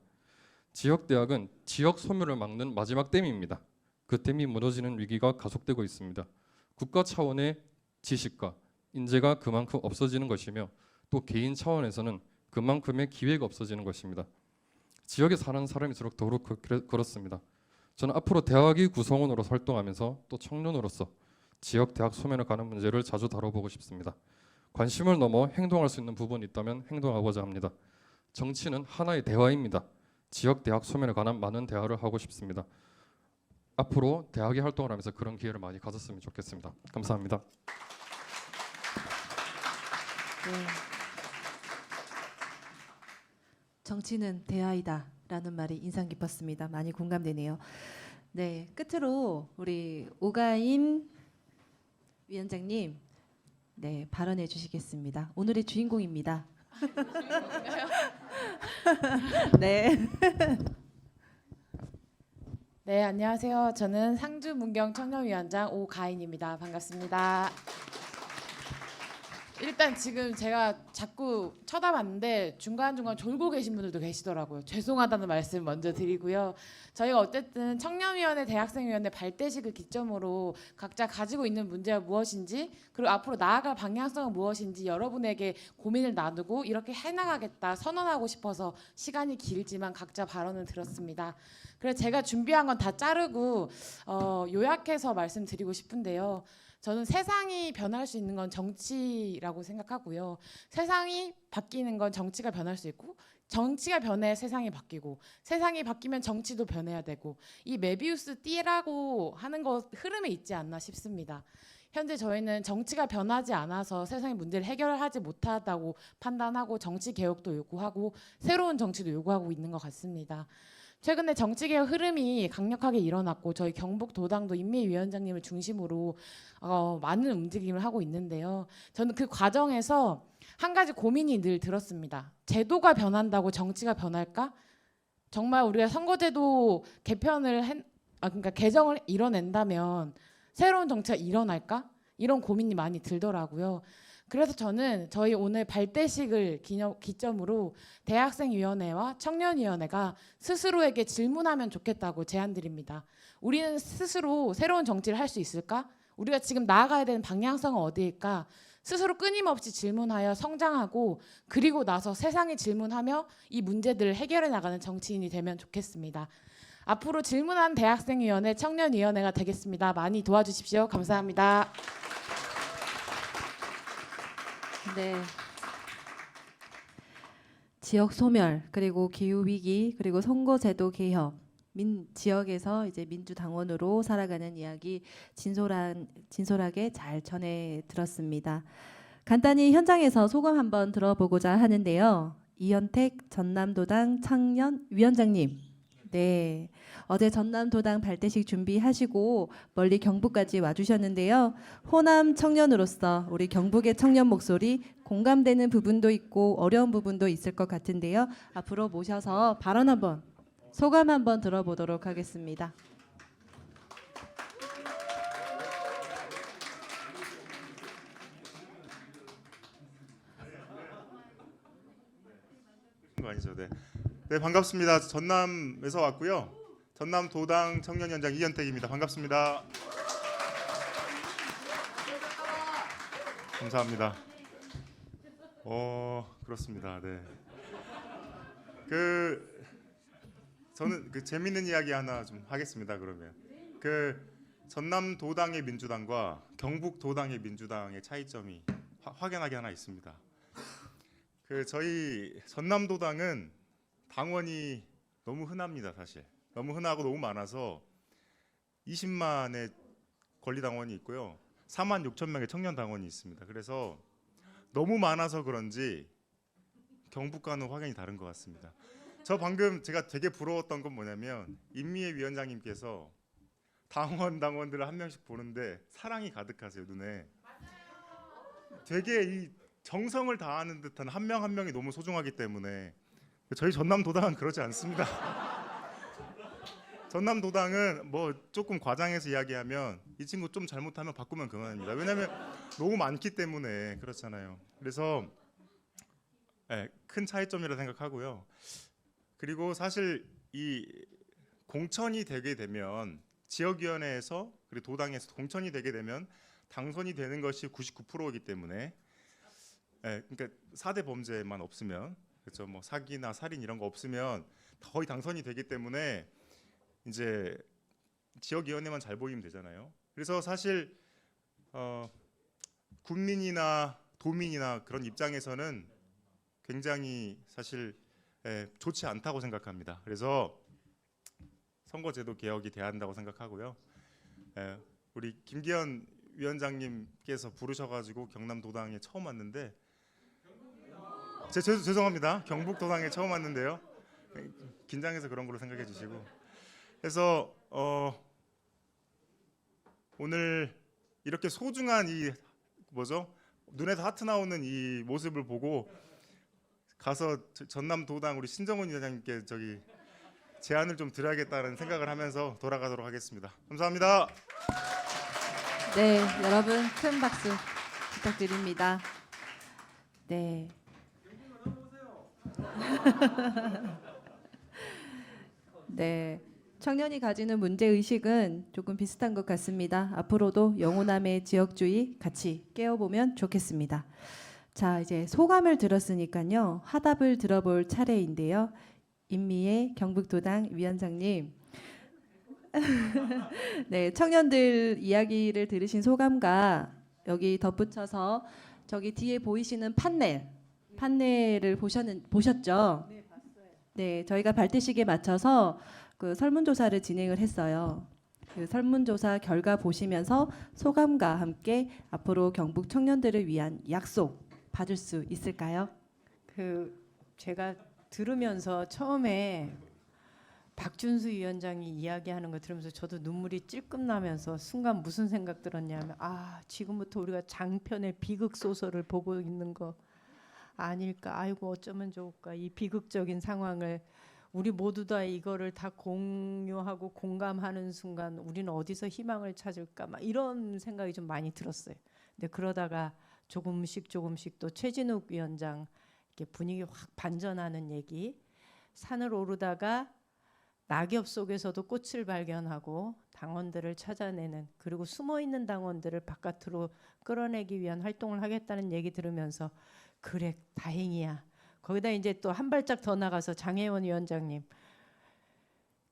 지역대학은 지역 소멸을 막는 마지막 댐입니다. 그 댐이 무너지는 위기가 가속되고 있습니다. 국가 차원의 지식과 인재가 그만큼 없어지는 것이며 또 개인 차원에서는 그만큼의 기회가 없어지는 것입니다. 지역에 사는 사람일수록 더욱 그렇습니다. 저는 앞으로 대학의 구성원으로 활동하면서 또 청년으로서 지역 대학 소멸에 관한 문제를 자주 다뤄보고 싶습니다. 관심을 넘어 행동할 수 있는 부분이 있다면 행동하고자 합니다. 정치는 하나의 대화입니다. 지역 대학 소멸에 관한 많은 대화를 하고 싶습니다. 앞으로 대학의 활동을 하면서 그런 기회를 많이 가졌으면 좋겠습니다. 감사합니다. 네. 정치는 대화이다라는 말이 인상 깊었습니다. 많이 공감되네요. 네, 끝으로 우리 오가임 위원장님 네, 발언해 주시겠습니다. 오늘의 주인공입니다. 네. 네, 안녕하세요. 저는 상주 문경 청년위원장 오가인입니다. 반갑습니다. 일단 지금 제가 자꾸 쳐다봤는데 중간중간 졸고 계신 분들도 계시더라고요. 죄송하다는 말씀 먼저 드리고요. 저희가 어쨌든 청년위원회, 대학생위원회 발대식을 기점으로 각자 가지고 있는 문제가 무엇인지 그리고 앞으로 나아갈 방향성은 무엇인지 여러분에게 고민을 나누고 이렇게 해나가겠다 선언하고 싶어서 시간이 길지만 각자 발언을 들었습니다. 그래서 제가 준비한 건 다 자르고 요약해서 말씀드리고 싶은데요. 저는 세상이 변할 수 있는 건 정치라고 생각하고요. 세상이 바뀌는 건 정치가 변할 수 있고 정치가 변해 세상이 바뀌고 세상이 바뀌면 정치도 변해야 되고 이 메비우스 띠라고 하는 것 흐름에 있지 않나 싶습니다. 현재 저희는 정치가 변하지 않아서 세상의 문제를 해결하지 못하다고 판단하고 정치 개혁도 요구하고 새로운 정치도 요구하고 있는 것 같습니다. 최근에 정치개혁 흐름이 강력하게 일어났고 저희 경북도당도 임미위원장님을 중심으로 많은 움직임을 하고 있는데요. 저는 그 과정에서 한 가지 고민이 늘 들었습니다. 제도가 변한다고 정치가 변할까? 정말 우리가 선거제도 그러니까 개정을 이뤄낸다면 새로운 정치가 일어날까? 이런 고민이 많이 들더라고요. 그래서 저는 저희 오늘 발대식을 기점으로 대학생위원회와 청년위원회가 스스로에게 질문하면 좋겠다고 제안드립니다. 우리는 스스로 새로운 정치를 할 수 있을까? 우리가 지금 나아가야 되는 방향성은 어디일까? 스스로 끊임없이 질문하여 성장하고 그리고 나서 세상에 질문하며 이 문제들을 해결해 나가는 정치인이 되면 좋겠습니다. 앞으로 질문한 대학생위원회, 청년위원회가 되겠습니다. 많이 도와주십시오. 감사합니다. 네. 지역 소멸 그리고 기후 위기 그리고 선거제도 개혁 지역에서 이제 민주당원으로 살아가는 이야기 진솔하게 잘 전해 들었습니다. 간단히 현장에서 소감 한번 들어보고자 하는데요. 이현택 전남도당 청년위원장님. 네. 어제 전남도당 발대식 준비하시고 멀리 경북까지 와주셨는데요. 호남 청년으로서 우리 경북의 청년 목소리 공감되는 부분도 있고 어려운 부분도 있을 것 같은데요. 앞으로 모셔서 발언 한번 소감 한번 들어보도록 하겠습니다. 거 아니죠? 네. 네, 반갑습니다. 전남에서 왔고요. 전남 도당 청년위원장 이현택입니다. 반갑습니다. 감사합니다. 그렇습니다. 네. 저는 재밌는 이야기 하나 좀 하겠습니다. 그러면 전남 도당의 민주당과 경북 도당의 민주당의 차이점이 확연하게 하나 있습니다. 저희 전남 도당은 당원이 너무 흔합니다. 사실 너무 흔하고 너무 많아서 20만의 권리당원이 있고요. 4만 6천 명의 청년 당원이 있습니다. 그래서 너무 많아서 그런지 경북과는 확연히 다른 것 같습니다. 저 방금 제가 되게 부러웠던 건 뭐냐면 임미애 위원장님께서 당원들을 한 명씩 보는데 사랑이 가득하세요. 눈에 되게 이 정성을 다하는 듯한 한 명 한 명이 너무 소중하기 때문에 저희 전남도당은 그러지 않습니다. 전남도당은 뭐 조금 과장해서 이야기하면 이 친구 좀 잘못하면 바꾸면 그만입니다. 왜냐하면 너무 많기 때문에 그렇잖아요. 그래서 큰 차이점이라 생각하고요. 그리고 사실 이 공천이 되게 되면 지역위원회에서 그리고 도당에서 공천이 되게 되면 당선이 되는 것이 99%이기 때문에 그러니까 4대 범죄만 없으면 그렇죠. 뭐 사기나 살인 이런 거 없으면 거의 당선이 되기 때문에 이제 지역위원회만 잘 보이면 되잖아요. 그래서 사실 국민이나 도민이나 그런 입장에서는 굉장히 사실 좋지 않다고 생각합니다. 그래서 선거제도 개혁이 돼야 한다고 생각하고요. 우리 김기현 위원장님께서 부르셔가지고 경남도당에 처음 왔는데 죄송합니다. 경북도당에 처음 왔는데요. 긴장해서 그런 걸로 생각해 주시고 그래서 오늘 이렇게 소중한 이 눈에서 하트 나오는 이 모습을 보고 가서 전남도당 우리 신정훈 위원장님께 저기 제안을 좀 드려야겠다는 생각을 하면서 돌아가도록 하겠습니다. 감사합니다. 네, 여러분 큰 박수 부탁드립니다. 네. 네. 청년이 가지는 문제 의식은 조금 비슷한 것 같습니다. 앞으로도 영호남의 지역주의 같이 깨워보면 좋겠습니다. 자, 이제 소감을 들었으니까요. 화답을 들어볼 차례인데요. 임미애 경북도당 위원장님. 네, 청년들 이야기를 들으신 소감과 여기 덧붙여서 저기 뒤에 보이시는 판넬을 보셨죠? 네, 봤어요. 네, 저희가 발대식에 맞춰서 그 설문조사를 진행을 했어요. 그 설문조사 결과 보시면서 소감과 함께 앞으로 경북 청년들을 위한 약속 받을 수 있을까요? 그 제가 들으면서 처음에 박준수 위원장이 이야기하는 거 들으면서 저도 눈물이 찔끔 나면서 순간 무슨 생각 들었냐면 지금부터 우리가 장편의 비극 소설을 보고 있는 거 아닐까. 아이고 어쩌면 좋을까. 이 비극적인 상황을 우리 모두 다 이거를 다 공유하고 공감하는 순간 우리는 어디서 희망을 찾을까 막 이런 생각이 좀 많이 들었어요. 근데 그러다가 조금씩 또 최진욱 위원장 이렇게 분위기 확 반전하는 얘기, 산을 오르다가 낙엽 속에서도 꽃을 발견하고 당원들을 찾아내는, 그리고 숨어있는 당원들을 바깥으로 끌어내기 위한 활동을 하겠다는 얘기 들으면서 그래 다행이야. 거기다 이제 또 한 발짝 더 나가서 장혜원 위원장님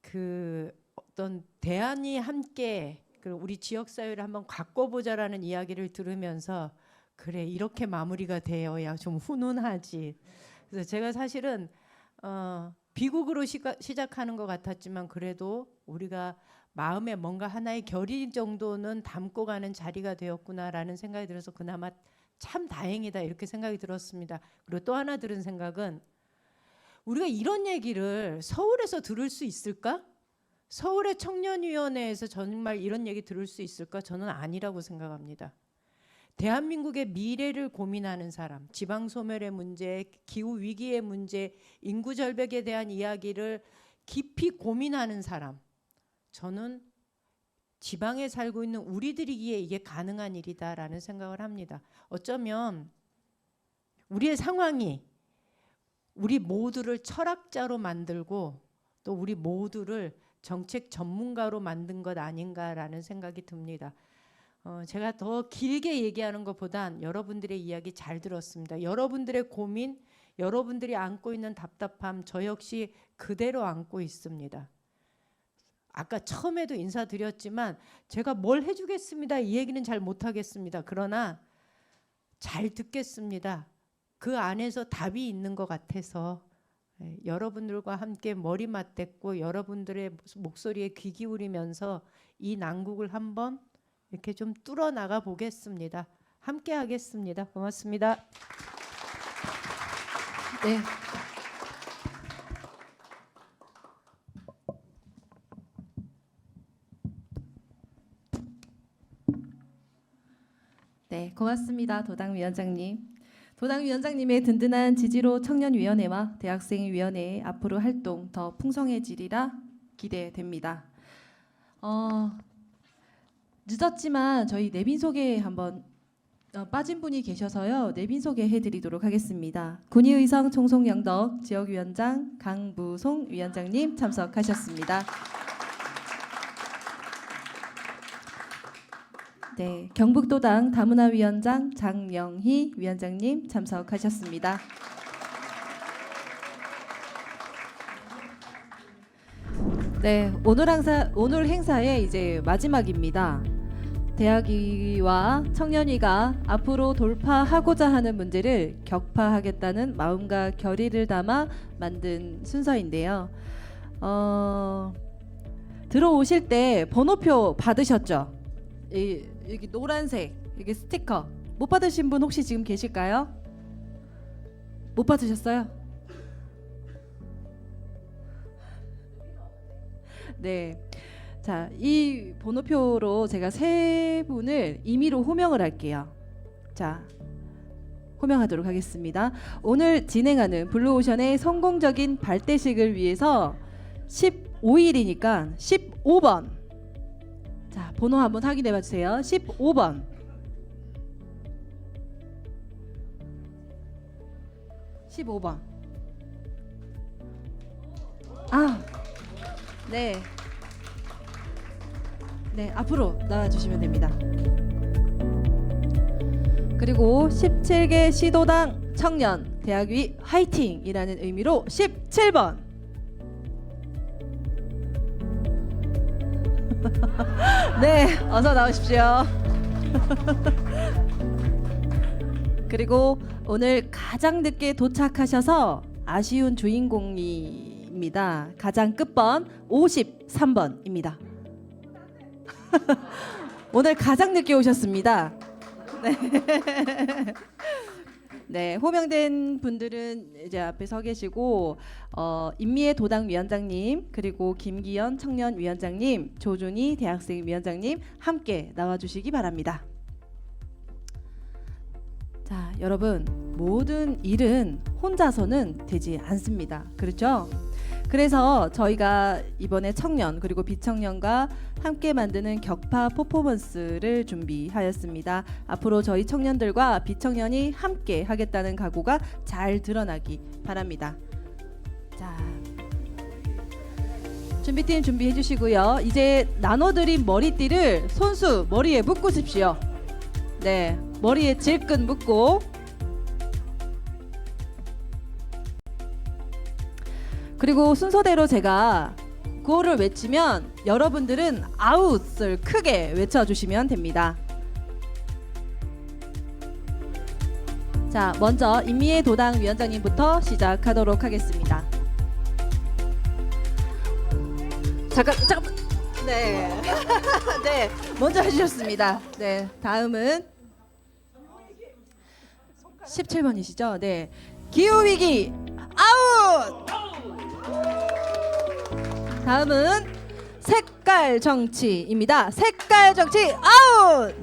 그 어떤 대안이 함께 우리 지역사회를 한번 바꿔보자라는 이야기를 들으면서 그래 이렇게 마무리가 되어야 좀 훈훈하지. 그래서 제가 사실은 비극으로 시작하는 것 같았지만 그래도 우리가 마음에 뭔가 하나의 결의 정도는 담고 가는 자리가 되었구나라는 생각이 들어서 그나마 참 다행이다 이렇게 생각이 들었습니다. 그리고 또 하나 들은 생각은 우리가 이런 얘기를 서울에서 들을 수 있을까? 서울의 청년위원회에서 정말 이런 얘기 들을 수 있을까? 저는 아니라고 생각합니다. 대한민국의 미래를 고민하는 사람, 지방소멸의 문제, 기후위기의 문제, 인구절벽에 대한 이야기를 깊이 고민하는 사람, 저는 지방에 살고 있는 우리들이기에 이게 가능한 일이다라는 생각을 합니다. 어쩌면 우리의 상황이 우리 모두를 철학자로 만들고 또 우리 모두를 정책 전문가로 만든 것 아닌가라는 생각이 듭니다. 제가 더 길게 얘기하는 것보단 여러분들의 이야기 잘 들었습니다. 여러분들의 고민, 여러분들이 안고 있는 답답함 저 역시 그대로 안고 있습니다. 아까 처음에도 인사드렸지만 제가 뭘 해주겠습니다 이 얘기는 잘 못하겠습니다. 그러나 잘 듣겠습니다. 그 안에서 답이 있는 것 같아서 여러분들과 함께 머리 맞댔고 여러분들의 목소리에 귀 기울이면서 이 난국을 한번 이렇게 좀 뚫어 나가 보겠습니다. 함께 하겠습니다. 고맙습니다. 네. 네, 고맙습니다. 도당위원장님. 도당위원장님의 든든한 지지로 청년위원회와 대학생위원회의 앞으로 활동 더 풍성해지리라 기대됩니다. 늦었지만 저희 내빈 소개 한번 빠진 분이 계셔서요. 내빈 소개해드리도록 하겠습니다. 군의의성 총송영덕 지역위원장 강부송 위원장님 참석하셨습니다. 네, 경북도당 다문화위원장 장영희 위원장님 참석하셨습니다. 네, 오늘 행사의 이제 마지막입니다. 대학위와 청년위가 앞으로 돌파하고자 하는 문제를 격파하겠다는 마음과 결의를 담아 만든 순서인데요. 들어오실 때 번호표 받으셨죠? 여기 노란색 여기 스티커 못 받으신 분 혹시 지금 계실까요? 못 받으셨어요? 네. 자, 이 번호표로 제가 세 분을 임의로 호명을 할게요. 자, 호명하도록 하겠습니다. 오늘 진행하는 블루오션의 성공적인 발대식을 위해서 15일이니까 15번. 자, 번호 한번 확인해 봐 주세요. 15번. 15번. 네. 네, 앞으로 나와 주시면 됩니다. 그리고 17개 시도당 청년 대학위 화이팅이라는 의미로 17번. 네, 어서 나오십시오. 그리고 오늘 가장 늦게 도착하셔서 아쉬운 주인공입니다. 가장 끝번 53번입니다. 오늘 가장 늦게 오셨습니다. 네. 네, 호명된 분들은 이제 앞에 서 계시고 임미애 도당 위원장님, 그리고 김기현 청년 위원장님, 조준희 대학생 위원장님 함께 나와 주시기 바랍니다. 자, 여러분, 모든 일은 혼자서는 되지 않습니다. 그렇죠? 그래서 저희가 이번에 청년 그리고 비청년과 함께 만드는 격파 퍼포먼스를 준비하였습니다. 앞으로 저희 청년들과 비청년이 함께 하겠다는 각오가 잘 드러나기 바랍니다. 자, 준비팀 준비해 주시고요. 이제 나눠드린 머리띠를 손수 머리에 묶으십시오. 네, 머리에 질끈 묶고 그리고 순서대로 제가 구호를 외치면 여러분들은 아웃을 크게 외쳐주시면 됩니다. 자, 먼저 임미애 도당 위원장님부터 시작하도록 하겠습니다. 잠깐만. 네. 네, 먼저 해주셨습니다. 네, 다음은 17번이시죠? 네, 기후위기 아웃! 다음은 색깔 정치입니다. 색깔 정치 아웃!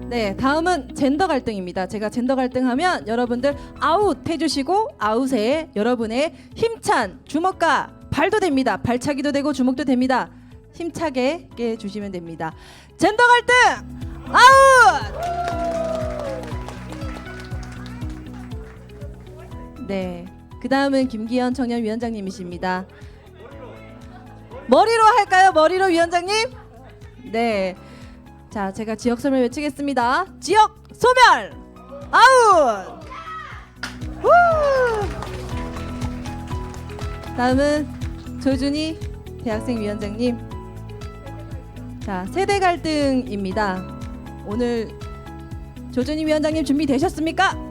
네, 다음은 젠더 갈등입니다. 제가 젠더 갈등하면 여러분들 아웃 해주시고 아웃에 여러분의 힘찬 주먹과 발도 됩니다. 발차기도 되고 주먹도 됩니다. 힘차게 깨주시면 됩니다. 젠더 갈등 아웃! 네, 그 다음은 김기현 청년위원장님이십니다. 머리로 할까요? 머리로 위원장님? 네. 자, 제가 지역 소멸 외치겠습니다. 지역 소멸! 아웃! 후! 다음은 조준희 대학생 위원장님. 자, 세대 갈등입니다. 오늘 조준희 위원장님 준비되셨습니까?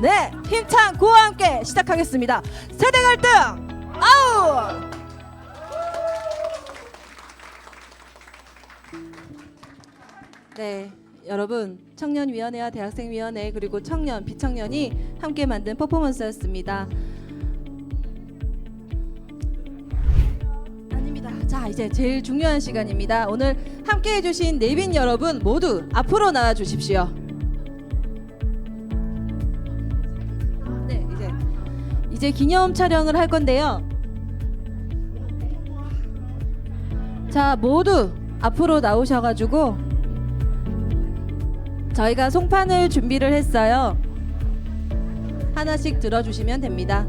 네, 힘찬 구호와 함께 시작하겠습니다. 세대 갈등 아웃! 네, 여러분, 청년위원회와 대학생위원회 그리고 청년, 비청년이 함께 만든 퍼포먼스였습니다. 아닙니다. 자, 이제 제일 중요한 시간입니다. 오늘 함께 해주신 내빈 여러분 모두 앞으로 나와 주십시오. 네, 이제 기념 촬영을 할 건데요. 자, 모두 앞으로 나오셔가지고 저희가 송판을 준비를 했어요. 하나씩 들어주시면 됩니다.